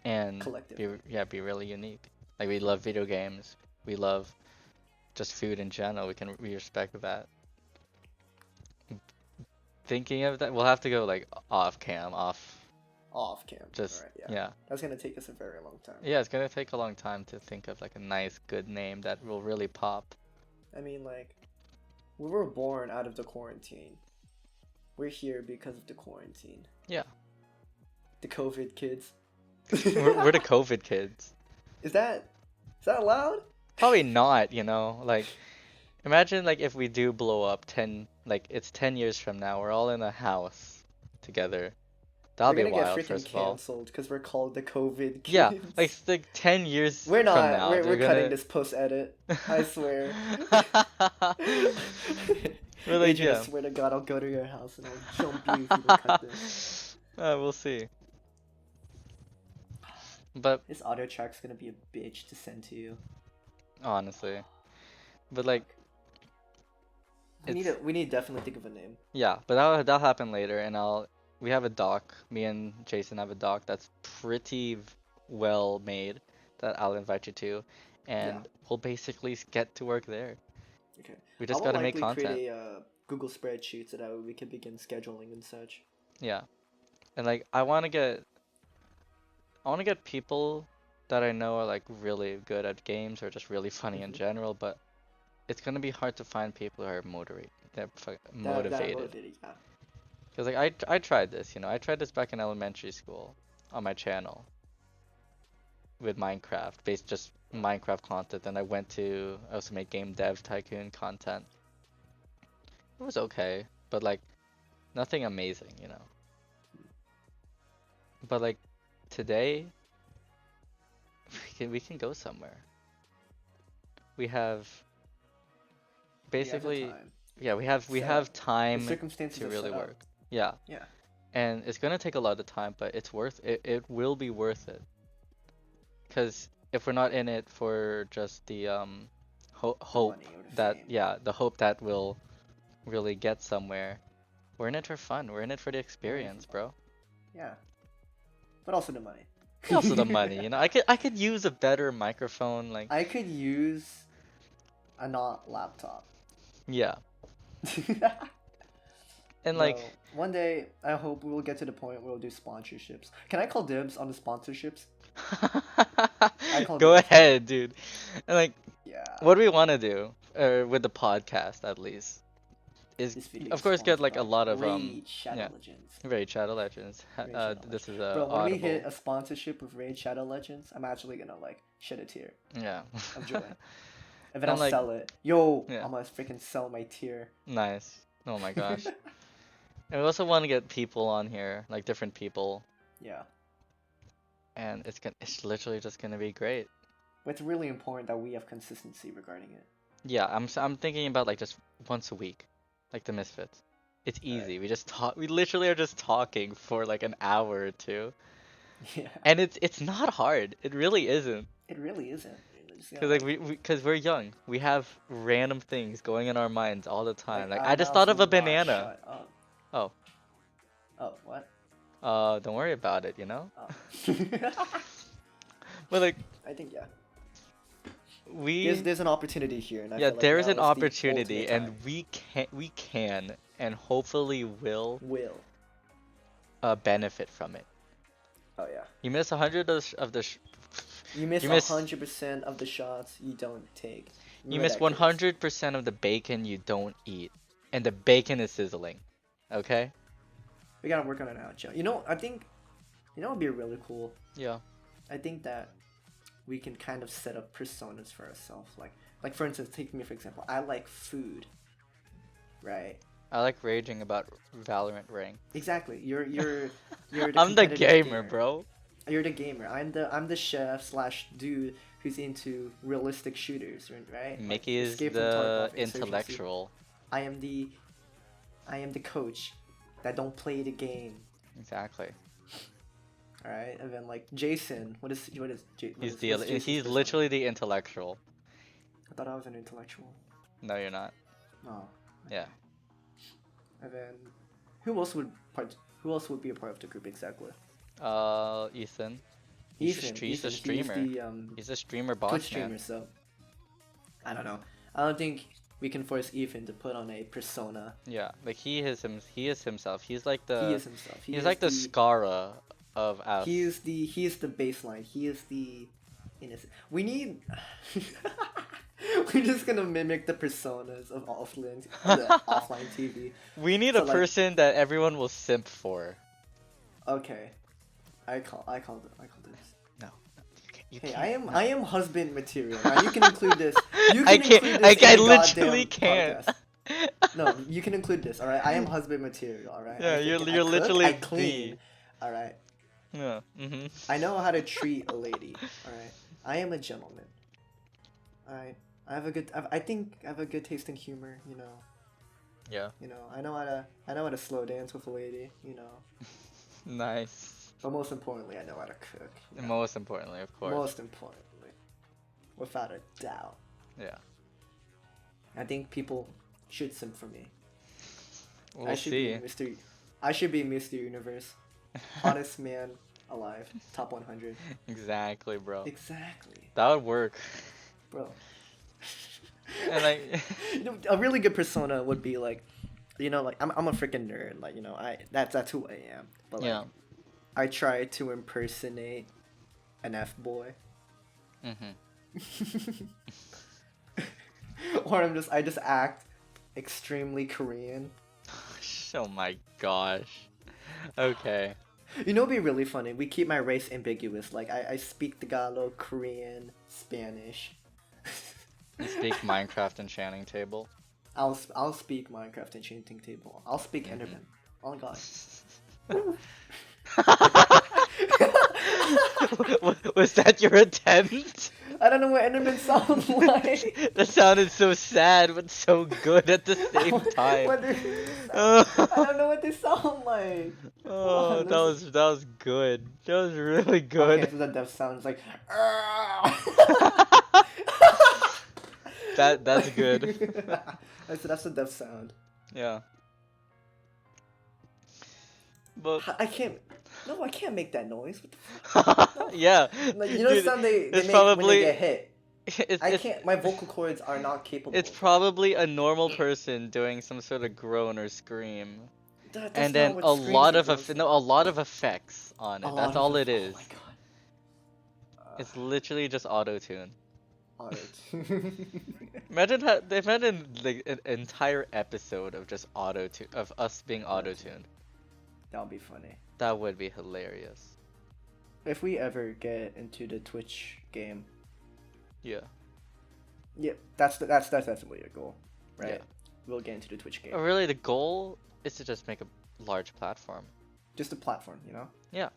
and collectively. be really unique. Like we love video games, we love just food in general. We respect that. Thinking of that, we'll have to go like off cam, off, Off cam. All just right, yeah. yeah. That's gonna take us a very long time. Yeah, it's gonna take a long time to think of like a nice, good name that will really pop. I mean, like, we were born out of the quarantine. We're here because of the quarantine. Yeah, The COVID kids. we're the COVID kids. Is that allowed? Probably not, like imagine like if we do blow up 10 years from now, we're all in a house together. That'll We're be gonna get wild, freaking first of all. canceled because we're called the COVID Yeah, like kids. 10 years We're from not. now, We're they're cutting gonna this post edit. I swear. We're like, Adrian, I yeah. swear to God, I'll go to your house and I'll jump you if you don't cut this. We'll see. But This audio track's gonna be a bitch to send to you. honestly, but like it's We need to definitely think of a name. yeah, but that'll happen later, and we have a doc. Me and Jason have a doc that's pretty well made that I'll invite you to, Yeah. and we'll basically get to work there. Okay. We I just will gotta make likely content. create a Google spreadsheet so that way we can begin scheduling and such. Yeah, and like I want to get people that I know are like really good at games or just really funny in Hmm. general, but it's gonna be hard to find people who are That are motivated. motivated, yeah. Because like I tried this, I tried this back in elementary school on my channel with Minecraft, based just Minecraft content. And I also made game dev tycoon content. It was okay, but like nothing amazing. But like today, we can go somewhere. We have We have the basically, time. yeah, we Set have up. The time circumstances to are really set up. work. Yeah, Yeah. and it's gonna take a lot of time, but it's worth it. It will be worth it. Because if we're not in it for just the The hope money or the that, fame. yeah, the hope that we'll really get somewhere, we're in it for fun. We're in it for the We're in it for experience, fun. bro. Yeah. But also the money. Also the money, I could use a better microphone, like, I could use a not laptop. yeah. And No, like one day I hope we will get to the point where we'll do sponsorships. Can I call dibs on the sponsorships? I call go dibs. ahead, dude. And like Yeah. what do we want to do with the podcast at least is This video of is course get sponsored like a by lot of Raid Shadow yeah, Legends. Raid Shadow Legends. Raid Shadow This Legends. is Bro, when we hit Audible. a sponsorship with Raid Shadow Legends, I'm actually gonna like shed a tear Yeah. of joy. And then I'll And like sell it. Yo, yeah, I'm gonna freaking sell my tier. nice. Oh my gosh. And we also want to get people on here, like different people, Yeah. and it's literally just gonna be great. But it's really important that we have consistency regarding it. Yeah, I'm thinking about like just once a week, like the Misfits. It's All right. easy. We just talk. We literally are just talking for like an hour or two, Yeah. and it's not hard. It really isn't. It really isn't. You just Cause gotta like cause we're young. We have random things going in our minds all the time. Like I just thought Miles of a will not banana. shut up. Oh, Oh, what? don't worry about it, you know? Oh. But like I think yeah. we There's an opportunity here, and I yeah, feel like there is now an is the opportunity ultimate time. and we can and hopefully will Will. benefit from it. Oh yeah. You miss 100 of the You miss you miss 100% of the shots you don't take. you Remember miss that, kids. 100% of the bacon you don't eat. And the bacon is sizzling. Okay? We gotta work on it out, Joe. I think, it'd be really cool. Yeah. I think that we can kind of set up personas for ourselves. Like for instance, take me for example. I like food, right? I like raging about Valorant rank. Exactly. You're the I'm the competitive gamer, bro. You're the gamer. I'm the chef slash dude who's into realistic shooters, right? Like Mickey is Escape from the Tarkov, Insurgency. intellectual. I am the I am the coach that don't play the game. Exactly. All right, and then like Jason, He's what's Jason's he's persona? literally the intellectual. I thought I was an intellectual. No, you're not. Oh, Yeah. and then who else would part? Who else would be a part of the group exactly? Ethan. He's a Ethan, streamer. he's the He's a streamer boss Twitch man. streamer. So I don't know. I don't think we can force Ethan to put on a persona. Yeah, like he is himself. He's like He the is himself. he's like the Scara of us. He is the baseline. He is the innocent. We need. We're just gonna mimic the personas of offline TV. We need So, a like- person that everyone will simp for. Okay, I call this. No, you Hey, can't. I am husband material. Now you can include this. You can I can't. include this I in the literally goddamn can't. podcast. No, you can include this. All right, I am husband material. All right. Yeah, I you're cook, literally I clean. All right. Yeah. Mhm. I know how to treat a lady. All right. I am a gentleman. All right. I think I have a good taste in humor. Yeah. I know how to slow dance with a lady. Nice. But most importantly, I know how to cook. Most importantly, of course. Most importantly, without a doubt. Yeah. I think people should simp for me. We'll I should see. be Mr. I should be Mr. Universe, hottest man alive, top 100. Exactly, bro. Exactly, That would work. bro. And like, A really good persona would be like, like I'm a freaking nerd. Like that's who I am. But like, yeah. I try to impersonate an F boy. Mhm. Or I just act extremely Korean. Oh my gosh. Okay. It'd be really funny. We keep my race ambiguous. Like I speak Tagalog, Korean, Spanish. You speak Minecraft enchanting table. I'll speak Minecraft Enchanting Table. I'll speak Enderman. Oh my god. Was that your attempt? I don't know what Enderman sounds like. That sounded so sad, but so good at the same time. I don't know what they sound like. Oh, on, that was good. That was really good. Okay, so the death sounds like. That's good. That's the death sound. Yeah. But I can't. No, I can't make that noise. What the fuck? yeah. Like, the Dude, sound they it's make probably when they get hit. I it's, can't. My vocal cords are not capable. it's probably a normal person doing some sort of groan or scream. That's And not then what a screams lot are, of bro. no, a lot of effects on it. That's all it Oh is. my god. It's literally just auto tune. Auto-tune. Imagine like an entire episode of just auto tune of us being auto tuned. That would be funny. That would be hilarious. If we ever get into the Twitch game, Yeah. yeah, that's definitely a goal, right? Yeah. We'll get into the Twitch game. Really, the goal is to just make a large platform. Just a platform, Yeah.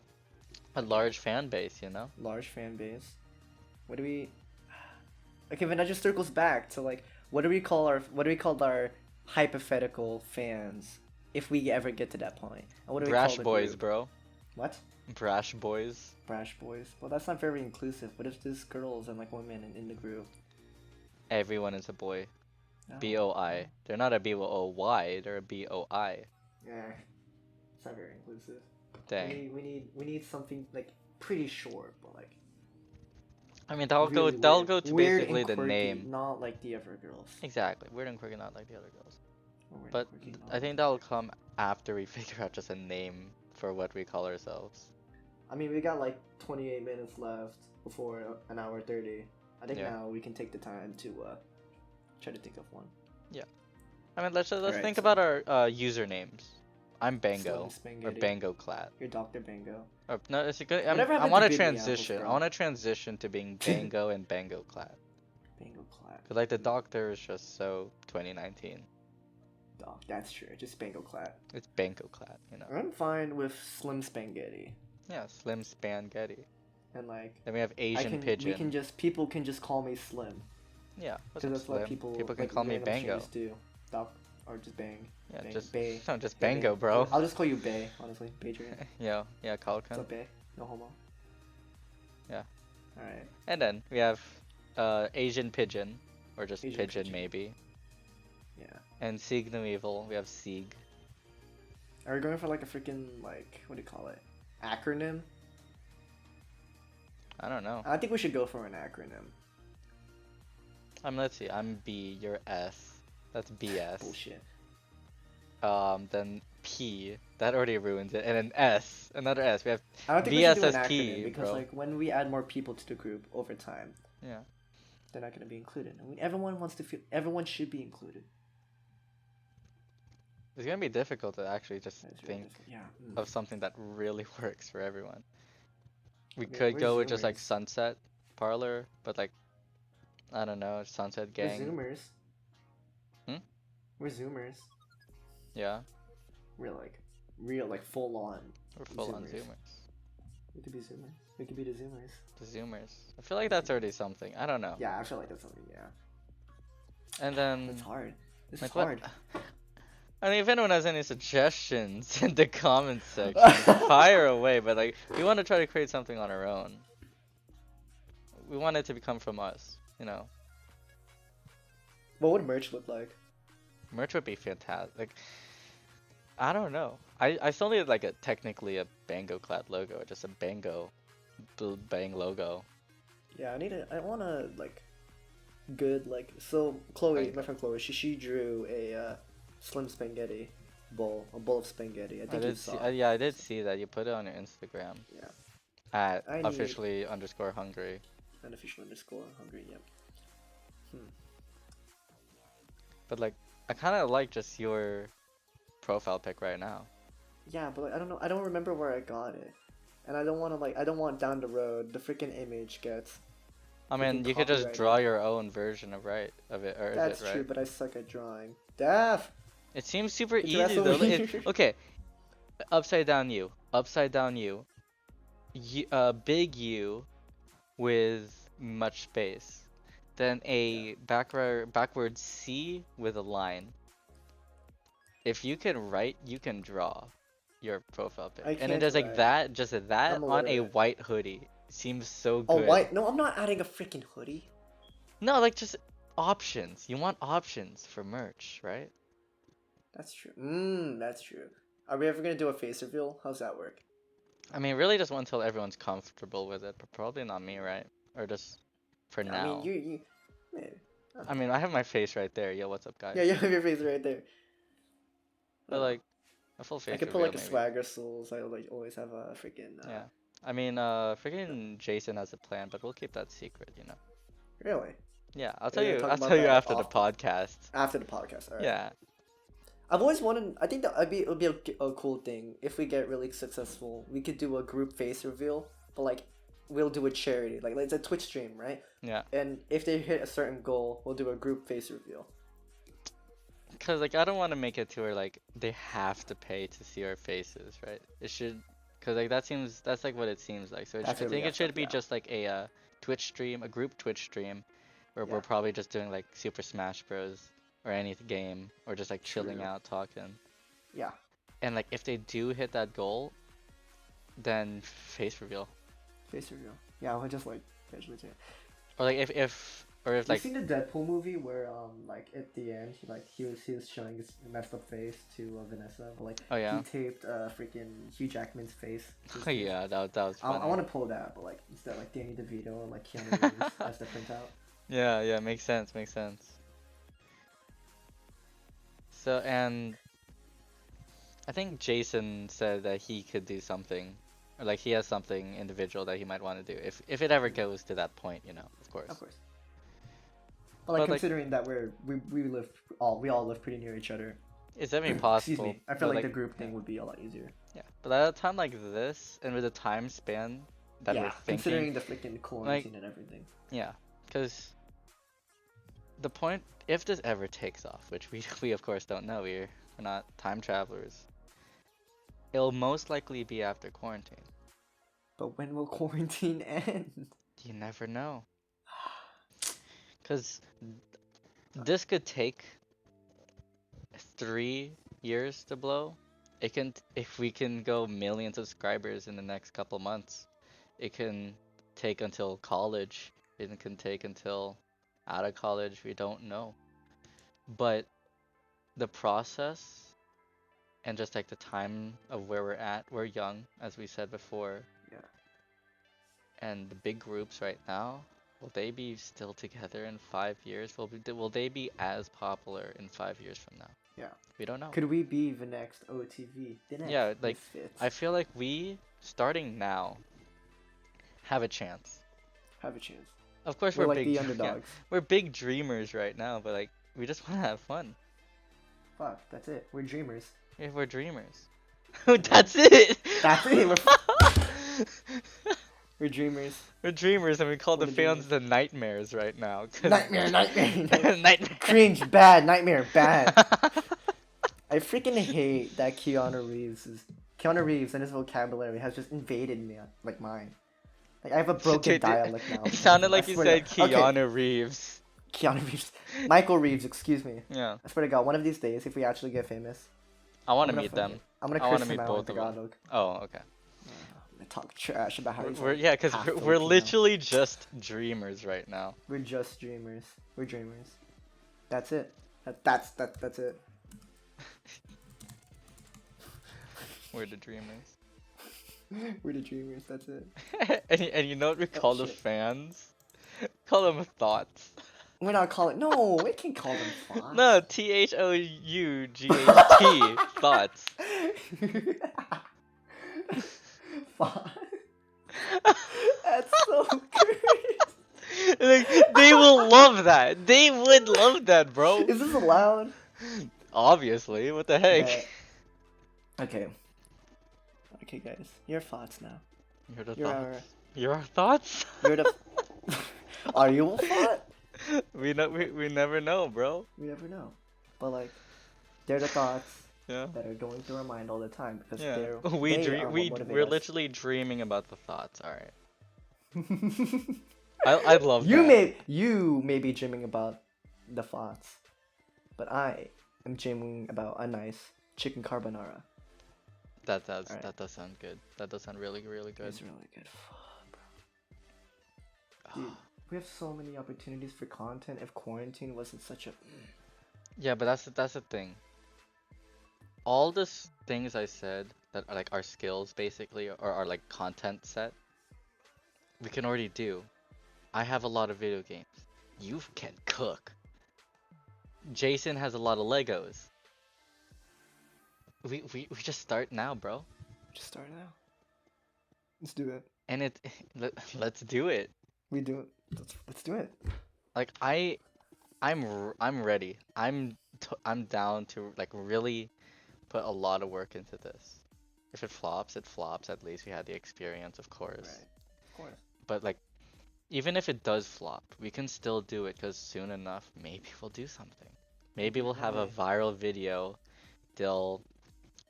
A large fan base, you know? large fan base. What do we? Okay, but that just circles back to like, what do we call our hypothetical fans if we ever get to that point? And what do we call Brash the boys, group? bro. What? Brash boys. Brash boys. Well, that's not very inclusive. What if there's girls and like women in the group? Everyone is a boy. No. B-O-I. They're not a B-O-Y, they're a B-O-I. Yeah, it's not very inclusive. Dang. We need something like pretty short, but like I mean, really that'll weird. go to Weird basically and the quirky, name. not like the other girls. Exactly. Weird and quirky, not like the other girls. Or weird and But quirky, not I like think the that'll other. come after we figure out just a name for what we call ourselves. I mean, we got like 28 minutes left before an hour 30. I think Yeah. now we can take the time to try to think of one. Yeah. I mean, let's Alright, think so about our usernames. I'm Bango Slim or Spaghetti. Bango Clat. You're Dr. Bango. Or, no, it's a good. Whatever I happened want to to Bid Me Apples, transition. I bro? want to transition to being Bango and Bango Clat. Bango Clat. Cause like the doctor is just so 2019. Dog, that's true. Just Bango Clat. It's Bango Clat, you know. I'm fine with Slim Spaghetti. Yeah, SlimSpanghetti. And like, Then we have Asian Pigeon. people can just call me Slim. Yeah, what's Because up, that's what Slim? people People can like, call me random Bango. strangers do. Doc, or just Bang. Yeah, Bang, just Bay. no, just Bay, Bango, Bay. bro. I'll just call you Bay, honestly. Badrian. Yeah, What's Kalkan. up, Bay? No homo. Yeah. Alright. And then we have Asian Pigeon, or just Asian Pigeon Pigeon. maybe. Yeah. And Sieg no Evil, we have Sieg. Are we going for like a freaking, like, what do you call it? Acronym? I don't know. I think we should go for an acronym. Let's see. I'm B, you're S. That's BS. Bullshit. Then P. That already ruins it. And an S. Another S. We have I don't think we should do an VSSP, acronym because, bro. like, when we add more people to the group over time, Yeah. they're not going to be included. I mean, everyone wants to feel. Everyone should be included. It's gonna be difficult to actually just That's really think difficult. Yeah. of something that really works for everyone. We Yeah, could we're go with just like Zoomers. Sunset Parlor, but like, I don't know, Sunset We're Gang. Zoomers. Hmm? We're Zoomers. Yeah, We're like real, like full on. we're full on Zoomers. Zoomers. We could be Zoomers. We could be the Zoomers. The Zoomers. I feel like that's already something. I don't know. Yeah, I feel like that's something. Yeah, And then, it's hard. This is like, what? hard. I mean, if anyone has any suggestions in the comments section, fire away. But like, we want to try to create something on our own. We want it to come from us, you know. What would merch look like? Merch would be fantastic. Like, I don't know. I still need like technically a Bango Clad logo, or just a Bango Bang logo. Yeah, I want to like good like. So Chloe, Bango. my friend Chloe, she drew a Slim Spaghetti bowl, a bowl of spaghetti. I think you saw. Yeah, I did see that. You put it on your Instagram Yeah. at I need- officially_hungry. Unofficial_hungry. Yep. But like, I kind of like just your profile pic right now. Yeah, but like, I don't know. I don't remember where I got it, and I don't want to like. I don't want down the road the freaking image gets. I mean, Freaking you could just copyrighted. draw your own version of it, or That's is it right? true, but I suck at drawing. Daff. It seems super It's easy though. wrestling. Okay, upside down U, big U with much space, then a backward C with a line. If you can write, you can draw your profile pic, I and it can't does like write. that, just that I'm on a illiterate. white hoodie. Seems so Oh, good. white? No, I'm not adding a freaking hoodie. No, like just options. You want options for merch, right? That's true. That's true. Are we ever gonna do a face reveal? How's that work? I mean, really just want until everyone's comfortable with it, but probably not me, right? Or just for now. I mean, you. Man. I mean, I have my face right there. Yo, what's up, guys? Yeah, you have your face right there. But like, a full face I could put reveal, like a maybe. swagger souls. I like always have a freaking. Yeah. I mean, freaking Jason has a plan, but we'll keep that secret, you know. Really? Yeah, I'll We're tell gonna you. talk I'll about tell you that after the off- podcast. After the podcast. Alright. Yeah. I've always wanted. I think that it would be a cool thing if we get really successful. We could do a group face reveal, but like we'll do a charity, like it's a Twitch stream, right? Yeah. And if they hit a certain goal, we'll do a group face reveal. Cause like I don't want to make it to where like they have to pay to see our faces, right? It should, cause like that's like what it seems like. So That's I where we think it effed should up, be yeah. just like a Twitch stream, a group Twitch stream, where Yeah. we're probably just doing like Super Smash Bros. Or any game, or just like chilling True. out talking. Yeah. And like if they do hit that goal, then face reveal. Face reveal. Yeah, I'll just like casually say it. Or like if You like seen the Deadpool movie where like at the end he was showing his messed up face to Vanessa, but like oh he yeah. taped freaking Hugh Jackman's face to his face. Yeah, that was I funny. want to pull that, but like instead like Danny DeVito or like Keanu Reeves as the printout. Yeah, makes sense, makes sense. So, and I think Jason said that he could do something, or like he has something individual that he might want to do if it ever goes to that point, of course. Of course. But like But like, considering that we all live pretty near each other. it's definitely Excuse possible. me. I feel But like like, the group thing yeah, would be a lot easier. yeah. But at a time like this, and with the time span that we're Yeah, thinking, considering the freaking quarantine and everything. yeah, because the point, if this ever takes off, which we of course don't know, we're not time travelers, it'll most likely be after quarantine. But when will quarantine end? You never know. Because this could take 3 years to blow. It can, if we can go million subscribers in the next couple months, it can take until college. It can take until out of college. We don't know. But the process and just like the time of where we're young, as we said before, Yeah. and the big groups right now, will they be still together in 5 years? Will they be as popular in 5 years from now? Yeah. We don't know. Could we be the next OTV? The next Yeah, like Misfits? I feel like we, starting now, have a chance. Have a chance. Of course, We're we're like big, the yeah, underdogs. we're big dreamers right now, but like we just want to have fun. Fuck, that's it. We're dreamers. If we're dreamers, that's it. That's it. We're dreamers. We're dreamers, and we call We're the the fans dreamers. the nightmares right now. Nightmare. Nightmare. Cringe, bad, nightmare, bad. I freaking hate that Keanu Reeves and his vocabulary has just invaded me, like mine. Like I have a broken Dude, dialect now. it sounded I like you swear to said God. Okay, Keanu Reeves. Keanu Reeves, Michael Reeves, excuse me. Yeah, I swear to God, one of these days, if we actually get famous, I want to I'm gonna meet them. I'm gonna I want curse to him meet out in both of them. Tagalog. Oh, okay. I'm gonna talk trash about how he's We're like yeah, because half we're Filipino. literally just dreamers right now. We're just dreamers. We're dreamers. That's it. That's it. We're the dreamers. We're the dreamers. That's it. And you know what we call the shit. fans? Call them thoughts. We're not calling. No, we can call them thoughts. No, THOUGHT. Thoughts. Thoughts. That's so crazy. Like, they will love that. They would love that, bro. Is this allowed? Obviously. What the heck? Bet. Okay. Okay, guys. Your thoughts now. You're the You're thoughts. our. You're our thoughts? You're the. Are you a thought? We never know, bro. We never know. But like, they're the thoughts Yeah. that are going through our mind all the time because Yeah. they are what We're motivate literally dreaming about the thoughts. All right. us. I love that. You may be dreaming about the thoughts, but I am dreaming about a nice chicken carbonara. That does Alright. that does sound good. That does sound really really good. It's really good. Dude, we have so many opportunities for content if quarantine wasn't such a. Yeah, but that's the thing. All the things I said that are like our skills basically, or our like content set, we can already do. I have a lot of video games. You can cook. Jason has a lot of Legos. We just start now, bro. Just start now. Let's do it. And let's do it. We do it. Let's do it. Like I'm ready. I'm down to like really put a lot of work into this. If it flops, it flops. At least we had the experience, of course. Right. Of course. But like, even if it does flop, we can still do it because soon enough, maybe we'll do something. Maybe we'll have a viral video. They'll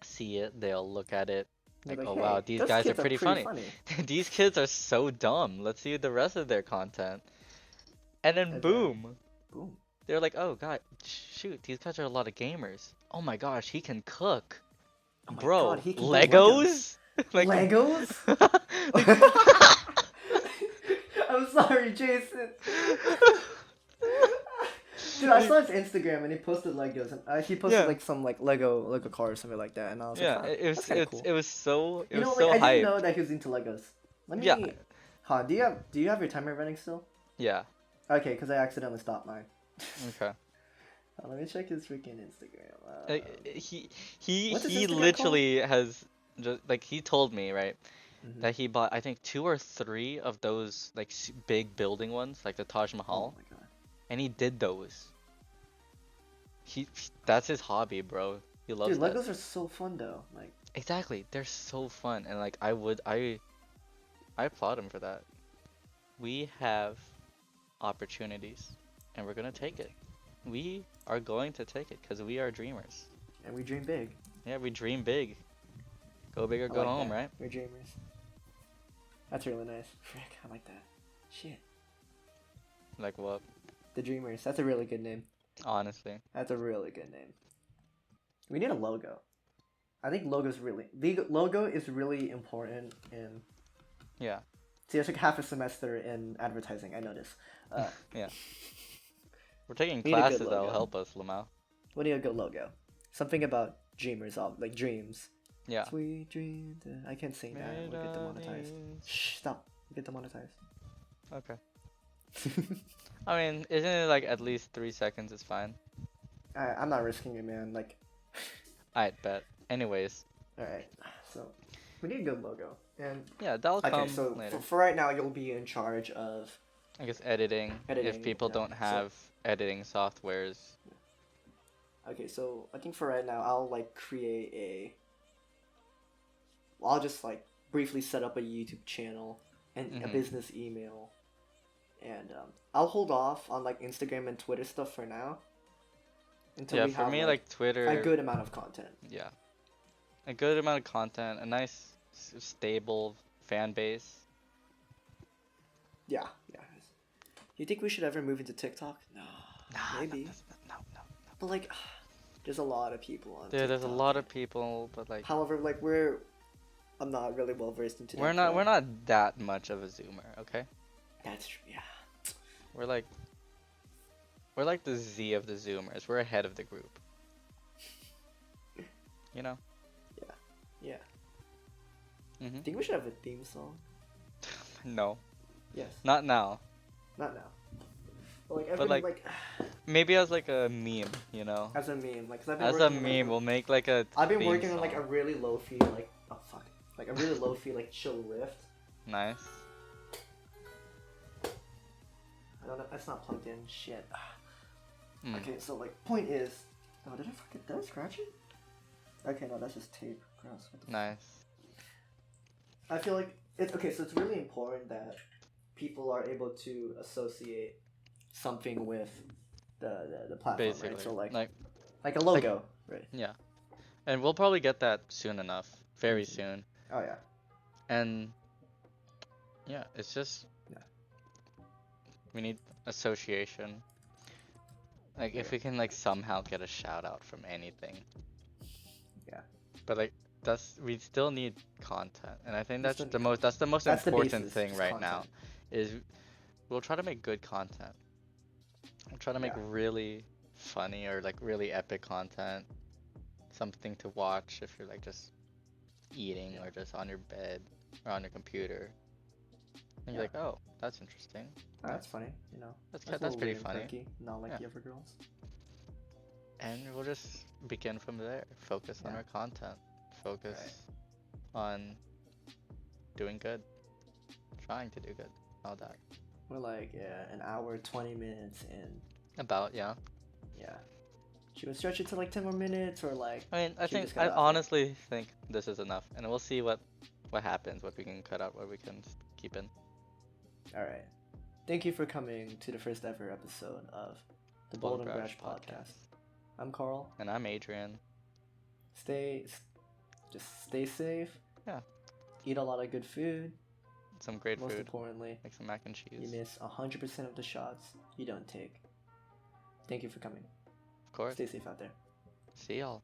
see it. They'll look at it. Like, oh "Hey, wow, these those guys are kids pretty funny. These kids are so dumb. Let's see the rest of their content. And then And then, boom, boom. they're like, oh god, shoot, these guys are a lot of gamers. Oh my gosh, he can cook. Oh my god, Bro, he can build Legos. Legos? like, Legos? like I'm sorry, Jason. Dude, I like, saw his Instagram and he posted Legos and he posted yeah, like some like Lego car or something like that, and I was like, yeah. huh, that's kind of cool. It You was know, like so I didn't know hyped. that he was into Legos. Let Yeah, me. Huh? Do you have your timer running still? yeah. Okay, because I accidentally stopped mine. Okay. Let me check his freaking Instagram. He What's his he Instagram called? literally has just like he told me, right, Hmm. that he bought I think two or three of those like big building ones like the Taj Oh Mahal, my god. and he did those. That's his hobby, bro. He Dude, loves that. Legos are so fun though. Like, Exactly. They're so fun, and like I applaud him for that. We have opportunities, and we're gonna take it. We are going to take it because we are dreamers. and we dream big. Yeah, we dream big. Go big or I go like home, that. right? We're dreamers. That's really nice. Frick, I like that. Shit. Like what? The Dreamers. That's a really good name. Honestly. That's a really good name. We need a logo. I think the logo is really important in. Yeah. See, I took half a semester in advertising. I know this. Yeah. We're taking We need a good classes that'll logo. help us, Lamau. We need a good logo. Something about dreamers, like dreams. Yeah. Sweet dreams. I can't sing that. We'll get demonetized. Shh, stop. We'll get demonetized. Okay. I mean, isn't it like at least 3 seconds is fine? I'm not risking it, man. Like, I'd bet. Anyways, all right. So, we need a good logo. And yeah, that'll okay, come so later. for right now, you'll be in charge of I guess editing, if editing. people Yeah. don't have editing softwares. Okay, so I think for right now, I'll like create a. Well, I'll just like briefly set up a YouTube channel and a business email, and I'll hold off on like Instagram and Twitter stuff for now until Yeah, we for have me, like like Twitter, a good amount of content. yeah, a good amount of content, a nice, stable fan base. Yeah, yeah. You think we should ever move into TikTok? No, Nah, maybe. no. But like, there's a lot of people on There's a TikTok. lot of people, but like, However, like I'm not really well versed into that. we're not that much of a zoomer, okay? That's true. Yeah. We're like the Z of the zoomers. We're ahead of the group. You know? Yeah. Mhm. Think we should have a theme song? No, Yes. not now. Not now. But like But every like, maybe as like a meme, you know? as a meme, like, cause I've been As a working on, meme, we'll make like a I've been theme working on like a song. really low fee, like, oh fuck, like a really low fee, like chill riff. Nice. I don't know, it's not plugged in. Shit. Mm. Okay, so like, point is, oh, did I scratch it? Okay, no, that's just tape. Gross. What the Nice. I feel like it's okay. So it's really important that people are able to associate something with the platform, Basically, right? So like a logo, right? yeah. And we'll probably get that soon enough. Very soon. Oh yeah. And yeah, it's just Yeah. we need association. Like if we can like somehow get a shout out from anything. Yeah. But like we still need content. And I think We that's still the need most That's the important basis, thing just right now content. is we'll try to make good content. We'll try to make Yeah. really funny or like really epic content. Something to watch if you're like just eating Yeah. or just on your bed or on your computer. And you're Yeah. like, oh, that's interesting. Oh, that's funny, you know. That's a pretty little funny. quirky, not like Yeah. the other girls. And we'll just begin from there. Focus on Yeah. our content. Focus on doing good. Trying to do good. All that. We're like an hour, 20 minutes in. About, yeah. Yeah. Should we stretch it to like 10 more minutes or like? I mean, I off honestly think this is enough, and we'll see what happens, what we can cut out, what we can keep in. All right. Thank you for coming to the first ever episode of the Bold and Brash podcast. I'm Carl. And I'm Adrian. Just stay safe. Yeah. Eat a lot of good food. some great Most food, importantly, like some mac and you cheese. miss 100% of the shots you don't take. Thank you for coming. Of course. Stay safe out there. See y'all.